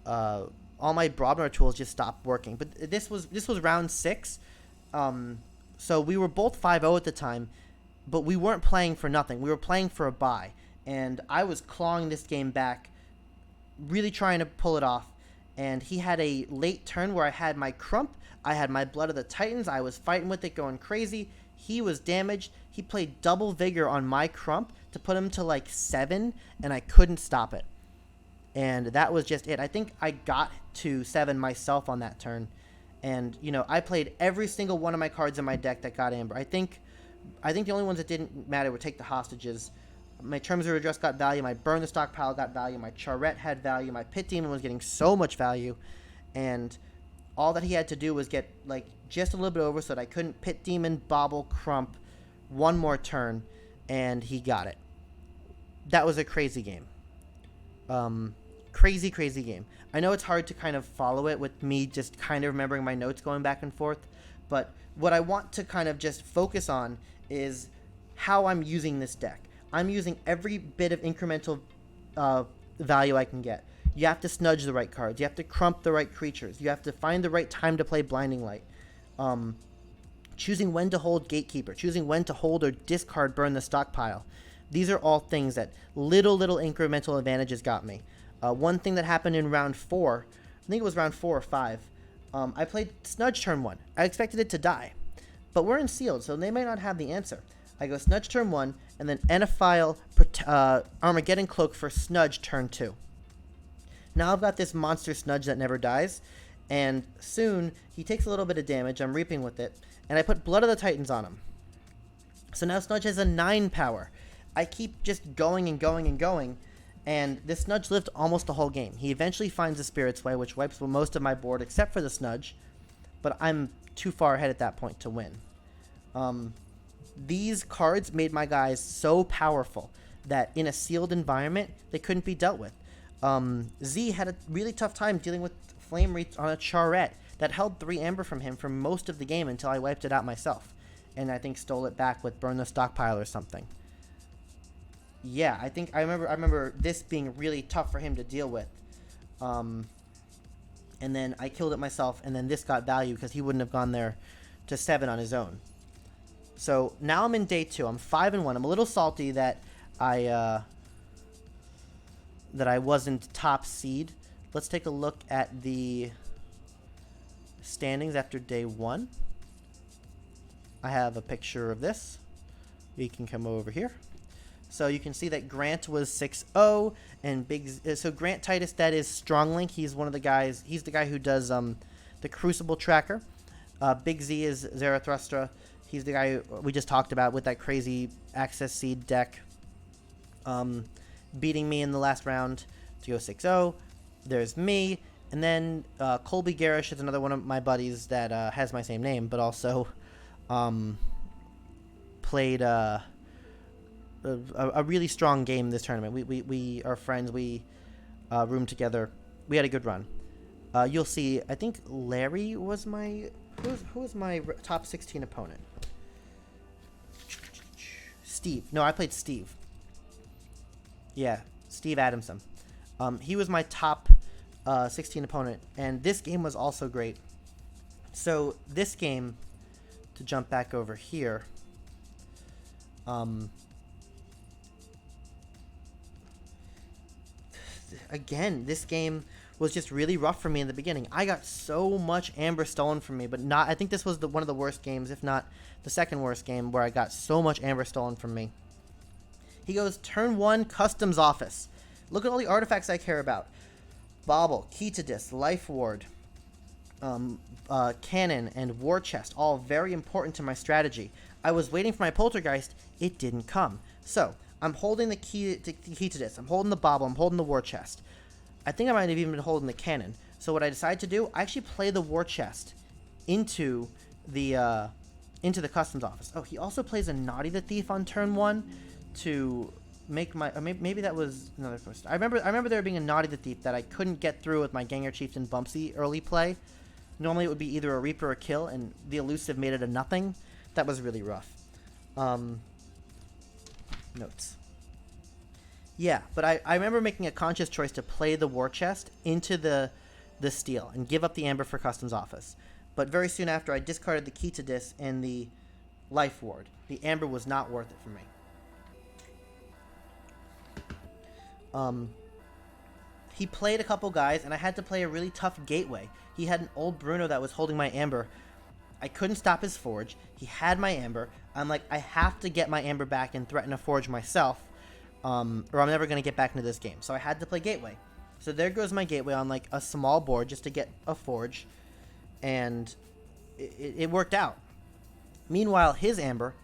A: all my Broadmoor tools just stopped working. But this was round 6, so we were both 5-0 at the time, but we weren't playing for nothing. We were playing for a bye, and I was clawing this game back, really trying to pull it off. And he had a late turn where I had my Crump, I had my Blood of the Titans, I was fighting with it, going crazy. He was damaged. He played double Vigor on my Crump to put him to like 7, and I couldn't stop it. And that was just it. I think I got to 7 myself on that turn. And, you know, I played every single one of my cards in my deck that got Amber. I think the only ones that didn't matter were Take the Hostages. My Terms of Redress got value. My Burn the Stockpile got value. My Charette had value. My Pit Demon was getting so much value. And all that he had to do was get, like, just a little bit over so that I couldn't Pit Demon, Bobble, Crump one more turn. And he got it. That was a crazy game. Crazy game. I know it's hard to kind of follow it with me just kind of remembering my notes going back and forth, but what I want to kind of just focus on is how I'm using this deck. I'm using every bit of incremental value I can get. You have to snudge the right cards. You have to crump the right creatures. You have to find the right time to play Blinding Light. Choosing when to hold Gatekeeper. Choosing when to hold or discard Burn the Stockpile. These are all things that little incremental advantages got me. One thing that happened in round 4, I think it was round 4 or 5, I played Snudge turn 1. I expected it to die, but we're in sealed, so they may not have the answer. I go Snudge turn 1, and then Enophile Armageddon Cloak for Snudge turn 2. Now I've got this monster Snudge that never dies, and soon he takes a little bit of damage. I'm reaping with it, and I put Blood of the Titans on him. So now Snudge has a 9 power. I keep just going, and this Snudge lived almost the whole game. He eventually finds the Spirit Sway, which wipes most of my board except for the Snudge, but I'm too far ahead at that point to win. These cards made my guys so powerful that in a sealed environment, they couldn't be dealt with. Z had a really tough time dealing with Flame Wreath on a Charette that held 3 Amber from him for most of the game until I wiped it out myself, and I think stole it back with Burn the Stockpile or something. Yeah, I remember this being really tough for him to deal with. And then I killed it myself, and then this got value because he wouldn't have gone there to 7 on his own. So now I'm in day 2. I'm 5-1. I'm a little salty that I wasn't top seed. Let's take a look at the standings after day 1. I have a picture of this. We can come over here. So you can see that Grant was 6-0, and so Grant Titus, that is Stronglink. He's one of the guys. He's the guy who does the Crucible tracker. Big Z is Zarathustra. He's the guy we just talked about with that crazy Access Seed deck. Beating me in the last round to go 6-0. There's me, and then Colby Garish is another one of my buddies that has my same name, but also played a really strong game this tournament. We are friends. We roomed together. We had a good run. You'll see. I think Larry was my who was my top 16 opponent. Steve. No, I played Steve. Yeah, Steve Adamson. He was my top 16 opponent, and this game was also great. So this game, to jump back over here. Again, this game was just really rough for me in the beginning. I got so much amber stolen from me, but not. I think this was one of the worst games, if not the second worst game, where I got so much amber stolen from me. He goes, turn 1, customs office. Look at all the artifacts I care about. Bauble, Key to Dis, Life Ward, Cannon, and War Chest, all very important to my strategy. I was waiting for my Poltergeist. It didn't come. So, I'm holding the key to Dis. I'm holding the Bauble. I'm holding the War Chest. I think I might have even been holding the Cannon. So what I decided to do, I actually play the War Chest into the customs office. Oh, he also plays a Naughty the Thief on turn 1 to make my... maybe that was another first. I remember there being a Naughty the Thief that I couldn't get through with my Ganger Chieftain Bumpsy early play. Normally it would be either a Reaper or a kill, and the elusive made it a nothing. That was really rough. Notes. Yeah, but I remember making a conscious choice to play the War Chest into the steal and give up the Amber for Customs Office. But very soon after, I discarded the Key to Dis and the Life Ward. The Amber was not worth it for me. He played a couple guys, and I had to play a really tough gateway. He had an old Bruno that was holding my Amber. I couldn't stop his Forge. He had my Amber. I'm like, I have to get my Amber back and threaten a Forge myself, or I'm never going to get back into this game. So I had to play Gateway. So there goes my Gateway on like a small board just to get a Forge, and it worked out. Meanwhile, his Amber,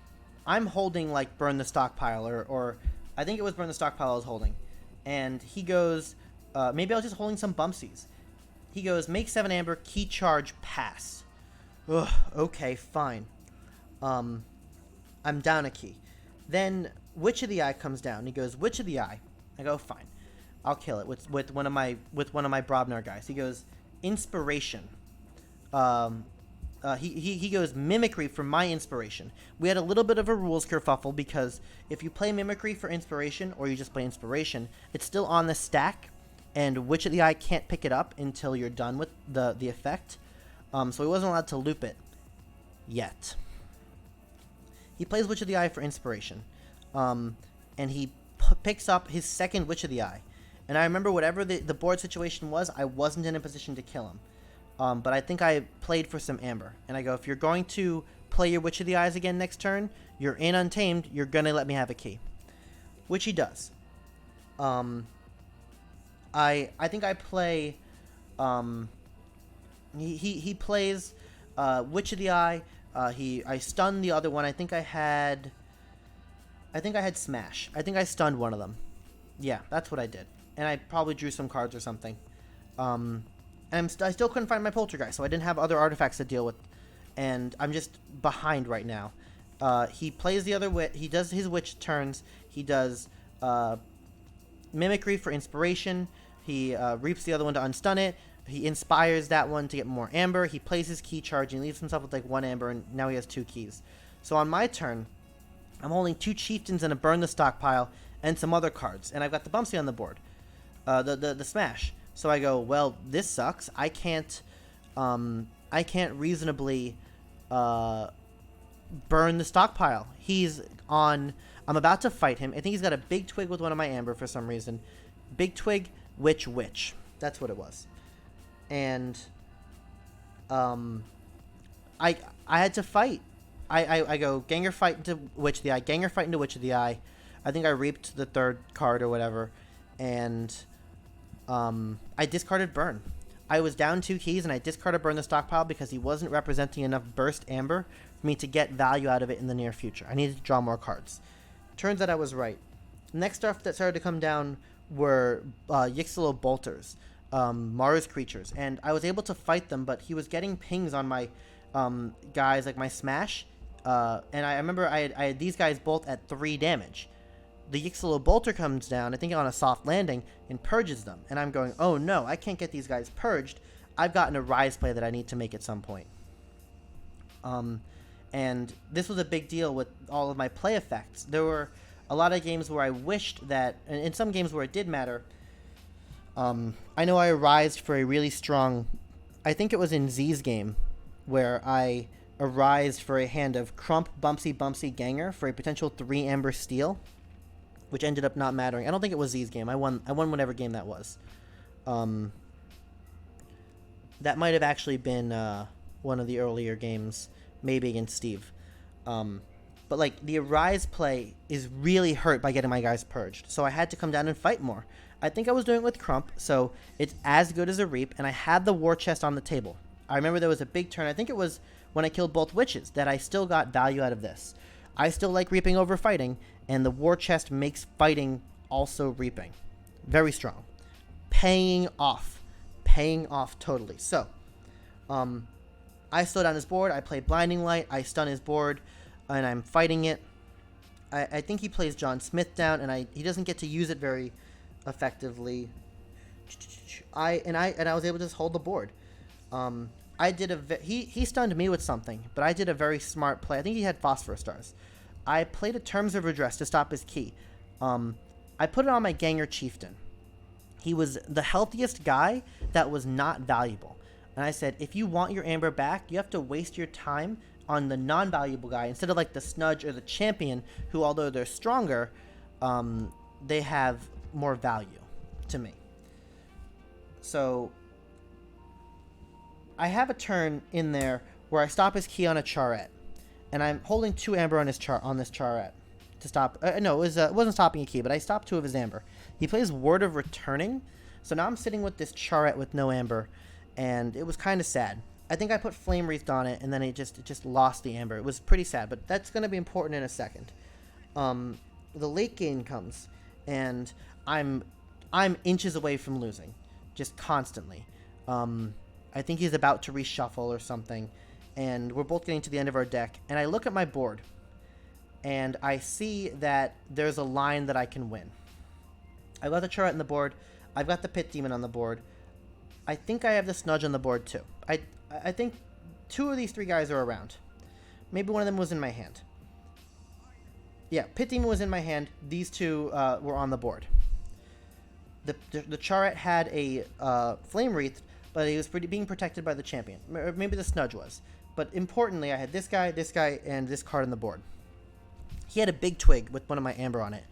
A: I'm holding like Burn the Stockpile, or I think it was Burn the Stockpile I was holding. And he goes, maybe I was just holding some Bumpsies. He goes, make 7 Amber, key charge, pass. Ugh, okay, fine. I'm down a key. Then Witch of the Eye comes down. He goes, Witch of the Eye. I go, fine. I'll kill it with one of my Brobnar guys. He goes, Inspiration. He goes Mimicry for my Inspiration. We had a little bit of a rules kerfuffle because if you play Mimicry for Inspiration or you just play Inspiration, it's still on the stack, and Witch of the Eye can't pick it up until you're done with the effect. So he wasn't allowed to loop it yet. He plays Witch of the Eye for Inspiration, and he picks up his second Witch of the Eye. And I remember whatever the board situation was, I wasn't in a position to kill him. But I think I played for some Amber. And I go, if you're going to play your Witch of the Eyes again next turn, you're in Untamed, you're going to let me have a key. Which he does. I think I play... He plays Witch of the Eye. I stunned the other one. I think I had Smash. I think I stunned one of them. Yeah, that's what I did. And I probably drew some cards or something. And I still couldn't find my Poltergeist, so I didn't have other artifacts to deal with. And I'm just behind right now. He plays the other witch. He does his witch turns. He does Mimicry for Inspiration. He reaps the other one to unstun it. He inspires that one to get more Amber. He plays his key charge and leaves himself with like 1 Amber, and now he has 2 keys. So on my turn, I'm holding 2 Chieftains and a Burn the Stockpile and some other cards. And I've got the Bumpsy on the board. The Smash. So I go, well, this sucks. I can't reasonably burn the Stockpile. He's on... I'm about to fight him. I think he's got a Big Twig with one of my Amber for some reason. Big Twig, Witch. That's what it was. And I had to fight. I go Ganger fight into Witch of the Eye, Ganger fight into Witch of the Eye. I think I reaped the 3rd card or whatever, and I discarded Burn. I was down 2 keys, and I discarded Burn the Stockpile because he wasn't representing enough burst Amber for me to get value out of it in the near future. I needed to draw more cards. Turns out I was right. Next stuff that started to come down were Yixalo Bolters. Mars creatures, and I was able to fight them, but he was getting pings on my guys, like my Smash, and I remember I had these guys both at 3 damage. The Yixalo Bolter comes down, I think on a soft landing, and purges them, and I'm going, oh no, I can't get these guys purged. I've gotten a Rise play that I need to make at some point. And this was a big deal with all of my play effects. There were a lot of games where I wished that, and in some games where it did matter, I know I arised for a really strong... I think it was in Z's game where I arised for a hand of Crump, Bumpsy, Ganger for a potential 3 Amber steal, which ended up not mattering. I don't think it was Z's game. I won whatever game that was. That might have actually been one of the earlier games, maybe against Steve. But like the Arise play is really hurt by getting my guys purged, so I had to come down and fight more. I think I was doing it with Crump, so it's as good as a Reap, and I had the War Chest on the table. I remember there was a big turn, I think it was when I killed both Witches, that I still got value out of this. I still like Reaping over fighting, and the War Chest makes fighting also Reaping. Very strong. Paying off totally. So, I slow down his board, I play Blinding Light, I stun his board, and I'm fighting it. I think he plays John Smith down, and he doesn't get to use it very effectively. I was able to just hold the board. He stunned me with something, but I did a very smart play. I think he had Phosphorus Stars. I played a Terms of Redress to stop his key. I put it on my Ganger Chieftain. He was the healthiest guy that was not valuable. And I said, if you want your Amber back, you have to waste your time on the non-valuable guy instead of like the Snudge or the Champion, who, although they're stronger, they have more value to me. So I have a turn in there where I stop his key on a Charette, and I'm holding 2 Amber on this Charette to stop. It wasn't stopping a key, but I stopped 2 of his Amber. He plays Word of Returning, so now I'm sitting with this Charette with no Amber, and it was kind of sad. I think I put Flame Wreath on it, and then it just lost the Amber. It was pretty sad, but that's going to be important in a second. The late game comes, and I'm inches away from losing, just constantly. I think he's about to reshuffle or something, and we're both getting to the end of our deck, and I look at my board, and I see that there's a line that I can win. I've got the Charette on the board. I've got the Pit Demon on the board. I think I have the Snudge on the board too. I think 2 of these 3 guys are around. Maybe one of them was in my hand. Yeah, Pit Demon was in my hand. These 2 were on the board. The Charette had a Flame Wreath, but he was being protected by the Champion. Or maybe the Snudge was. But importantly, I had this guy, and this card on the board. He had a big Twig with one of my Amber on it,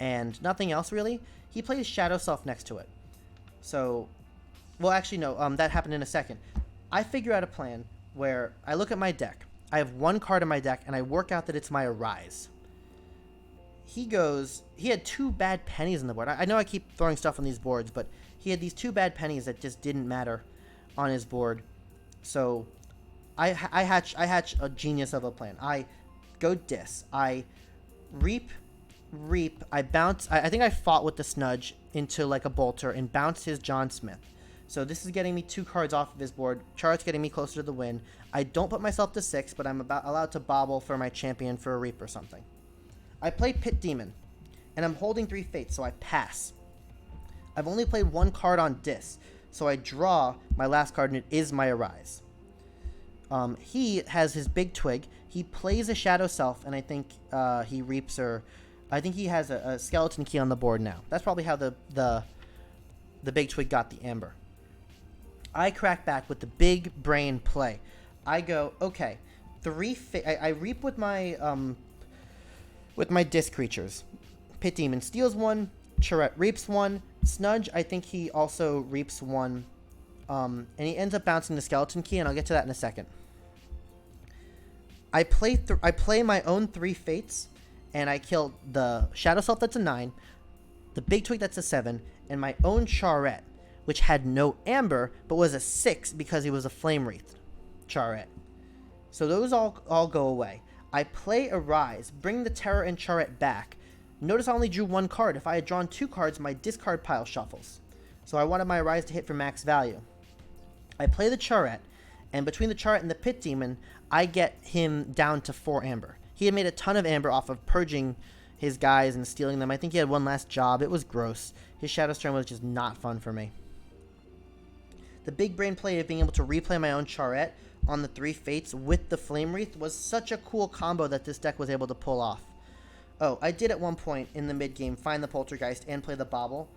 A: and nothing else really. He plays Shadow Self next to it. So, well, actually, no, that happened in a second. I figure out a plan where I look at my deck. I have 1 card in my deck, and I work out that it's my Arise. He had 2 bad pennies on the board. I know I keep throwing stuff on these boards, but he had these 2 bad pennies that just didn't matter on his board. So I hatch a genius of a plan. I go Dis. I Reap. I bounce. I think I fought with the Snudge into like a Bolter and bounced his John Smith. So this is getting me 2 cards off of his board. Chart's getting me closer to the win. I don't put myself to 6, but I'm allowed to bobble for my Champion for a Reap or something. I play Pit Demon, and I'm holding 3 Fates, so I pass. I've only played 1 card on Dis, so I draw my last card, and it is my Arise. He has his big Twig. He plays a Shadow Self, and I think he Reaps, or I think he has a Skeleton Key on the board now. That's probably how the big Twig got the Amber. I crack back with the big brain play. I go, okay, I Reap with my Disc creatures. Pit Demon steals 1, Charette Reaps 1, Snudge, I think he also Reaps 1, and he ends up bouncing the Skeleton Key, and I'll get to that in a second. I play my own 3 Fates, and I kill the Shadow Self, that's a 9, the Big Twig, that's a 7, and my own Charette, which had no Amber, but was a 6 because he was a Flame Wreath Charette. So those all go away. I play Arise, bring the Terror and Charette back. Notice I only drew 1 card. If I had drawn 2 cards, my discard pile shuffles. So I wanted my Arise to hit for max value. I play the Charette, and between the Charette and the Pit Demon, I get him down to 4 Amber. He had made a ton of Amber off of purging his guys and stealing them. I think he had one last job. It was gross. His Shadow Storm was just not fun for me. The big brain play of being able to replay my own Charette on the 3 Fates with the Flame Wreath was such a cool combo that this deck was able to pull off. Oh, I did at one point in the mid-game find the Poltergeist and play the Bobble,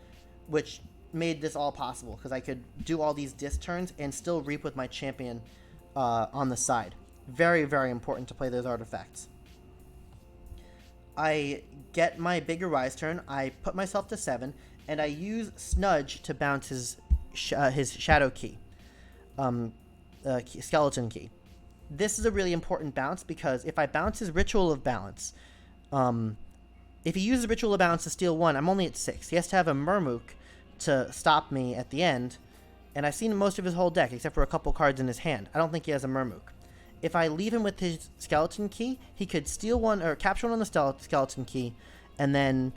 A: which made this all possible because I could do all these disc turns and still Reap with my Champion on the side. Very, very important to play those artifacts. I get my bigger Rise turn, I put myself to 7, and I use Snudge to bounce his Shadow Key. skeleton key. This is a really important bounce because if I bounce his Ritual of Balance, if he uses Ritual of Balance to steal 1, I'm only at 6. He has to have a Murmook to stop me at the end, and I've seen most of his whole deck except for a couple cards in his hand. I don't think he has a Murmook. If I leave him with his skeleton key, he could steal 1 or capture 1 on the skeleton key, and then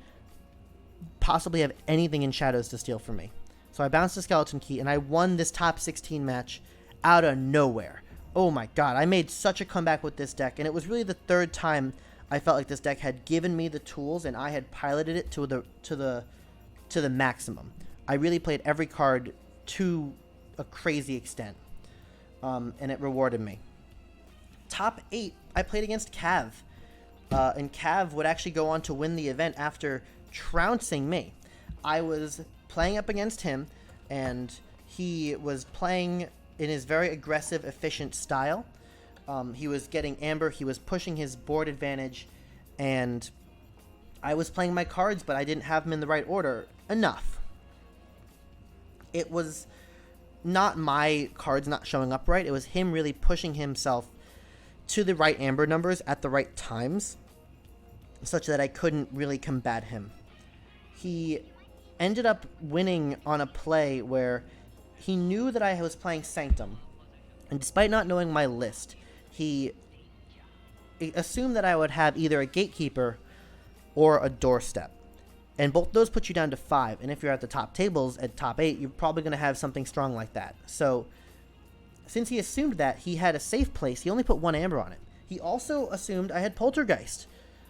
A: possibly have anything in shadows to steal from me. So I bounced the skeleton key, and I won this top 16 match out of nowhere. Oh my god, I made such a comeback with this deck, and it was really the third time I felt like this deck had given me the tools, and I had piloted it to the maximum. I really played every card to a crazy extent, and it rewarded me. Top 8, I played against Cav, and Cav would actually go on to win the event after trouncing me. I was playing up against him, and he was playing in his very aggressive, efficient style. He was getting Amber, he was pushing his board advantage, and I was playing my cards, but I didn't have them in the right order enough. It was not my cards not showing up right, it was him really pushing himself to the right Amber numbers at the right times, such that I couldn't really combat him. He ended up winning on a play where he knew that I was playing Sanctum, and despite not knowing my list, he assumed that I would have either a Gatekeeper or a Doorstep. And both those put you down to 5, and if you're at the top tables, at top 8, you're probably going to have something strong like that. So since he assumed that, he had a safe place. He only put 1 Amber on it. He also assumed I had Poltergeist,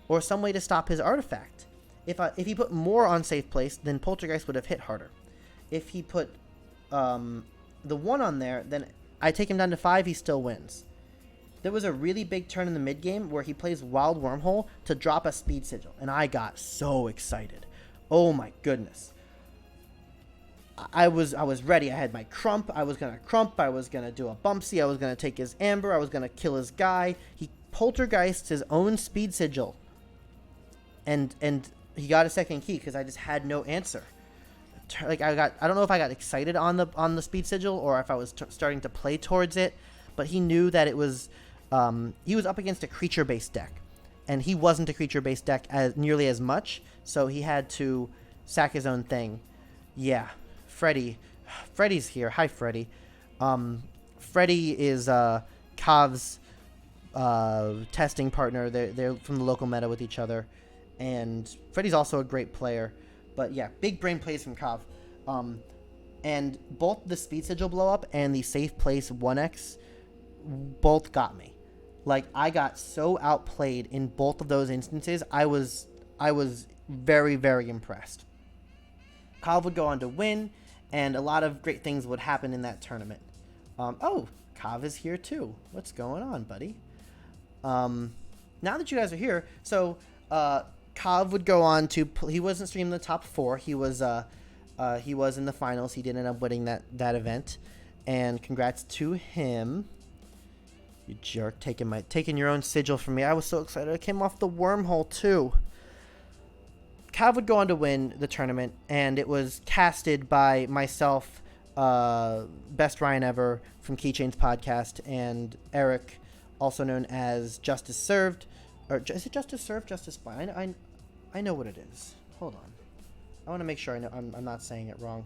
A: or some way to stop his artifact. If he put more on safe place, then Poltergeist would have hit harder. If he put the 1 on there, then I take him down to 5, he still wins. There was a really big turn in the mid game where he plays Wild Wormhole to drop a Speed Sigil, and I got so excited. Oh my goodness. I was ready. I had my Crump. I was going to Crump. I was going to do a Bumpsy. I was going to take his Amber. I was going to kill his guy. He Poltergeists his own Speed Sigil. And he got a second key because I just had no answer. Like I don't know if I got excited on the Speed Sigil or if I was starting to play towards it, but he knew that it was he was up against a creature-based deck, and he wasn't a creature-based deck as nearly as much, so he had to sack his own thing. Yeah. Freddy's here. Hi, Freddy. Freddy is Kav's testing partner. They're from the local meta with each other, and Freddy's also a great player. But yeah, big brain plays from Kav. And both the Speed Sigil blow up and the Safe Place 1x both got me. Like, I got so outplayed in both of those instances. I was very, very impressed. Kav would go on to win, and a lot of great things would happen in that tournament. Oh, Kav is here too. What's going on, buddy? Now that you guys are here, so Kav would go on to he wasn't streaming the top 4. He was in the finals. He did end up winning that event, and congrats to him. You jerk, taking your own sigil from me. I was so excited. I came off the wormhole too. Cav would go on to win the tournament, and it was casted by myself, Best Ryan Ever from Keychains Podcast, and Eric, also known as Justice Served. Or is it Justice Served? Justice Blind? I know what it is. Hold on. I want to make sure I know I'm not saying it wrong.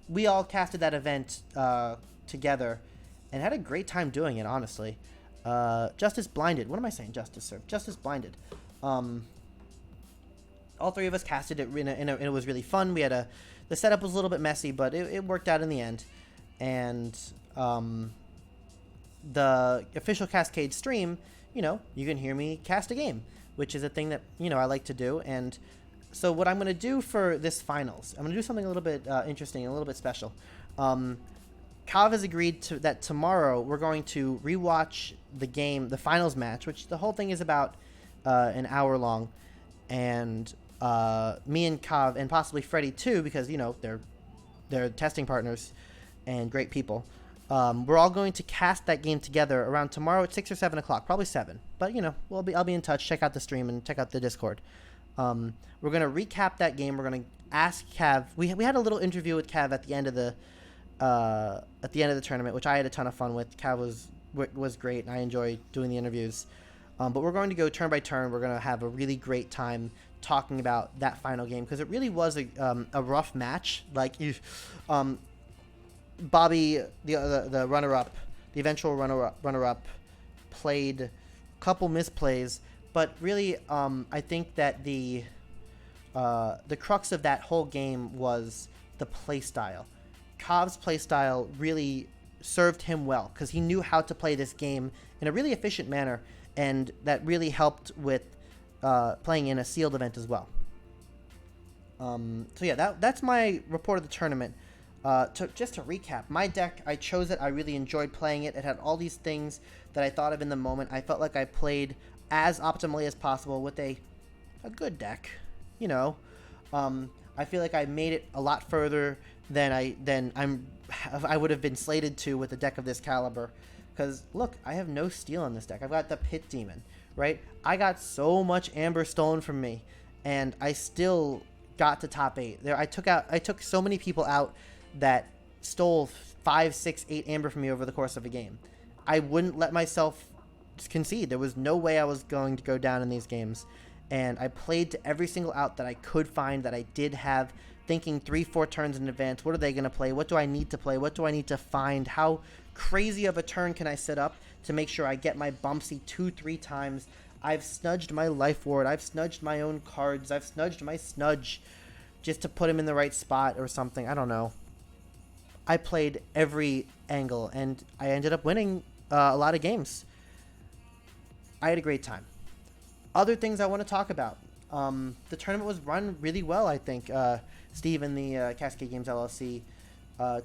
A: We all casted that event together and had a great time doing it, honestly. Justice Blinded. What am I saying? Justice Served. Justice Blinded. All 3 of us casted it, and it was really fun. We had the setup was a little bit messy, but it worked out in the end. And the official Cascade stream, you can hear me cast a game, which is a thing that, I like to do. And so what I'm going to do for this finals, I'm going to do something a little bit interesting, a little bit special. Kav has agreed that tomorrow we're going to rewatch the finals match, which the whole thing is about an hour long. And me and Kav, and possibly Freddy too, because, they're testing partners and great people. We're all going to cast that game together around tomorrow at 6 or 7 o'clock, probably 7. But I'll be in touch. Check out the stream and check out the Discord. We're gonna recap that game. We're gonna ask Cav. We had a little interview with Cav at the end of at the end of the tournament, which I had a ton of fun with. Cav was great, and I enjoyed doing the interviews. But we're going to go turn by turn. We're going to have a really great time talking about that final game, because it really was a rough match. Like, Bobby, the runner-up, the eventual runner-up, played a couple misplays, but really, I think that the crux of that whole game was the play style. Kov's play style really served him well, because he knew how to play this game in a really efficient manner, and that really helped with playing in a sealed event as well. So yeah, that's my report of the tournament. Just to recap, my deck, I chose it. I really enjoyed playing it. It had all these things that I thought of in the moment. I felt like I played as optimally as possible with a good deck. You know, I feel like I made it a lot further than I would have been slated to with a deck of this caliber. Because look, I have no steal in this deck. I've got the Pit Demon, right? I got so much amber stolen from me, and I still got to top 8. I took so many people out that stole 5, 6, 8 amber from me over the course of a game. I wouldn't let myself concede. There was no way I was going to go down in these games, and I played to every single out that I could find, that I did have, thinking 3-4 turns in advance. What are they going to play? What do I need to play? What do I need to find? How crazy of a turn can I set up to make sure I get my Bumpsy 2-3 times? I've snudged my Life Ward. I've snudged my own cards. I've snudged my Snudge just to put him in the right spot or something. I don't know. I played every angle, and I ended up winning a lot of games. I had a great time. Other things I want to talk about. The tournament was run really well, I think. Steve and the Cascade Games LLC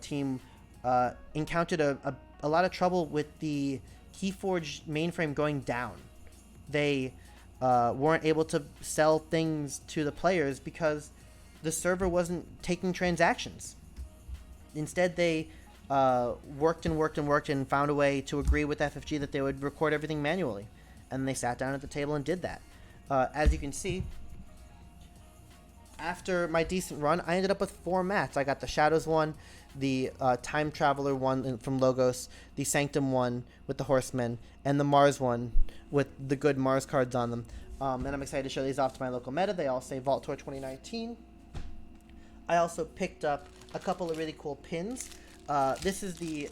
A: team encountered a lot of trouble with the Keyforge mainframe going down. They weren't able to sell things to the players because the server wasn't taking transactions. Instead, they worked and found a way to agree with FFG that they would record everything manually. And they sat down at the table and did that. As you can see, after my decent run, I ended up with 4 mats. I got the Shadows one, the Time Traveler one from Logos, the Sanctum one with the Horsemen, and the Mars one with the good Mars cards on them. And I'm excited to show these off to my local meta. They all say Vault Tour 2019. I also picked up a couple of really cool pins. This is the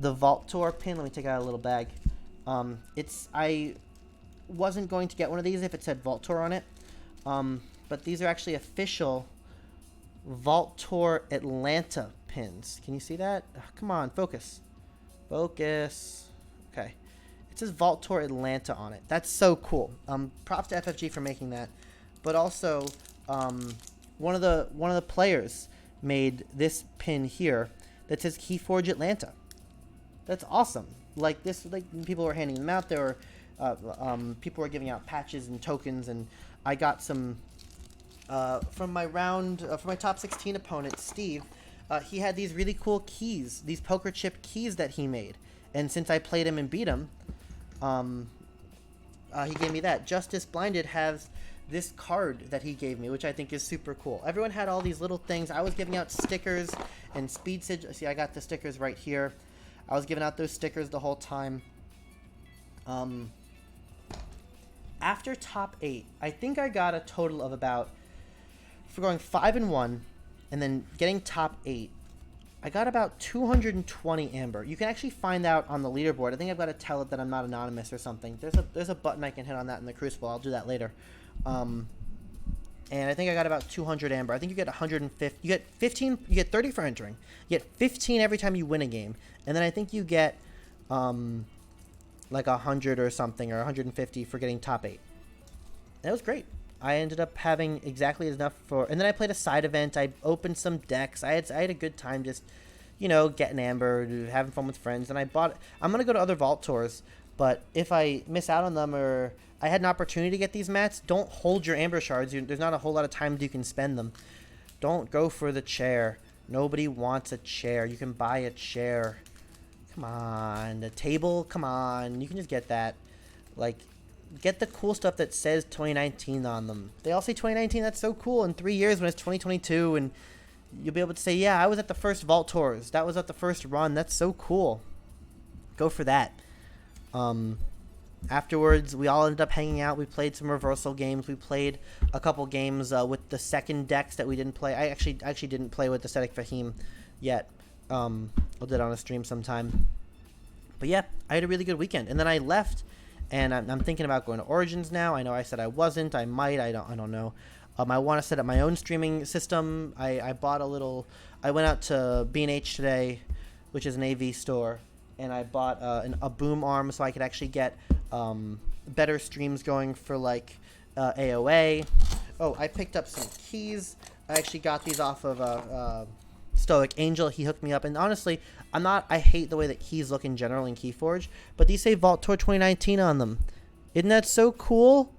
A: Vault Tour pin. Let me take out a little bag. I wasn't going to get one of these if it said Vault Tour on it. But these are actually official Vault Tour Atlanta pins. Can you see that? Oh, come on, focus. Focus. Okay. It says Vault Tour Atlanta on it. That's so cool. Props to FFG for making that. But also, one of the players made this pin here that says Keyforge Atlanta. That's awesome. Like this, like people were handing them out. There were people were giving out patches and tokens, and I got some from my round from my top 16 opponent, Steve. He had these really cool keys, these poker chip keys that he made, and since I played him and beat him, he gave me that. Justice Blinded has this card that he gave me, which I think is super cool. Everyone had all these little things. I was giving out stickers and speed sigil. See, I got the stickers right here. I was giving out those stickers the whole time. After top 8, I think I got a total of about, for going 5-1, and then getting top 8, I got about 220 amber. You can actually find out on the leaderboard. I think I've got to tell it that I'm not anonymous or something. There's a button I can hit on that in the Crucible. I'll do that later. And I think I got about 200 amber. I think you get 150. You get 15. You get 30 for entering. You get 15 every time you win a game, and then I think you get like 100 or something, or 150 for getting top 8. That was great. I ended up having exactly enough for, and then I played a side event. I opened some decks. I had a good time just, getting amber, having fun with friends. And I'm gonna go to other Vault Tours, but if I miss out on them or I had an opportunity to get these mats, don't hold your amber shards. There's not a whole lot of time you can spend them. Don't go for the chair. Nobody wants a chair. You can buy a chair. Come on, the table. Come on, you can just get that. Like, get the cool stuff that says 2019 on them. They all say 2019. That's so cool. In 3 years, when it's 2022, and you'll be able to say, yeah, I was at the first Vault Tours. That was at the first run. That's so cool. Go for that. Afterwards, we all ended up hanging out. We played some reversal games. We played a couple games with the second decks that we didn't play. I actually didn't play with Ascetic Faheem yet. I'll do that on a stream sometime. But yeah, I had a really good weekend. And then I left, and I'm thinking about going to Origins now. I know I said I wasn't. I might. I don't know. I want to set up my own streaming system. I bought a little. I went out to B&H today, which is an AV store, and I bought a boom arm so I could actually get better streams going for like AOA. Oh, I picked up some keys. I actually got these off of Stoic Angel. He hooked me up, and honestly, I hate the way that keys look in general in Keyforge, but these say Vault Tour 2019 on them. Isn't that so cool?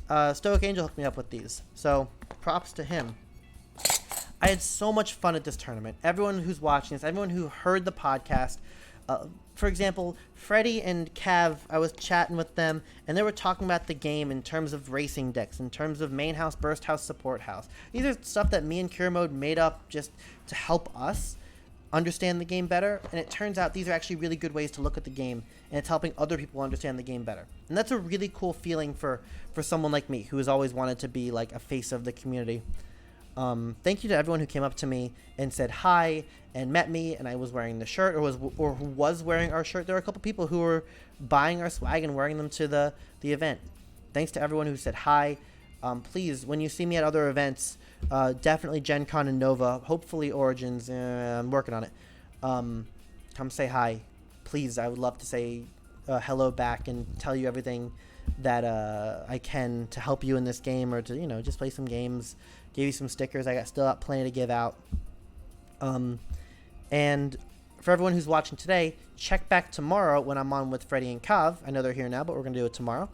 A: Stoic Angel hooked me up with these, so props to him. I had so much fun at this tournament. Everyone who's watching this, everyone who heard the podcast, for example, Freddie and Cav, I was chatting with them, and they were talking about the game in terms of racing decks, in terms of main house, burst house, support house. These are stuff that me and Cure Mode made up just to help us understand the game better, and it turns out these are actually really good ways to look at the game, and it's helping other people understand the game better. And that's a really cool feeling for someone like me, who has always wanted to be like a face of the community. Thank you to everyone who came up to me and said hi and met me, and I was wearing the shirt, or who was wearing our shirt. There were a couple people who were buying our swag and wearing them to the event. Thanks to everyone who said hi. Please, when you see me at other events, definitely Gen Con and Nova, hopefully Origins, I'm working on it. Come say hi. Please, I would love to say hello back and tell you everything that I can to help you in this game, or to, just play some games, give you some stickers. I got still got plenty to give out. And for everyone who's watching today, check back tomorrow when I'm on with Freddie and Kav. I know they're here now, but we're going to do it tomorrow.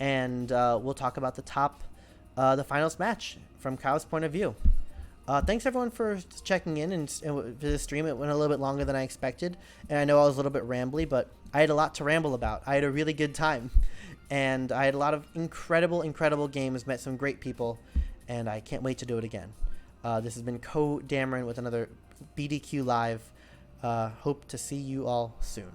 A: And we'll talk about the finals match from Kav's point of view. Thanks everyone for checking in and for the stream. It went a little bit longer than I expected, and I know I was a little bit rambly, but I had a lot to ramble about. I had a really good time, and I had a lot of incredible games, met some great people, and I can't wait to do it again. This has been CoDameron with another BDQ Live. Hope to see you all soon.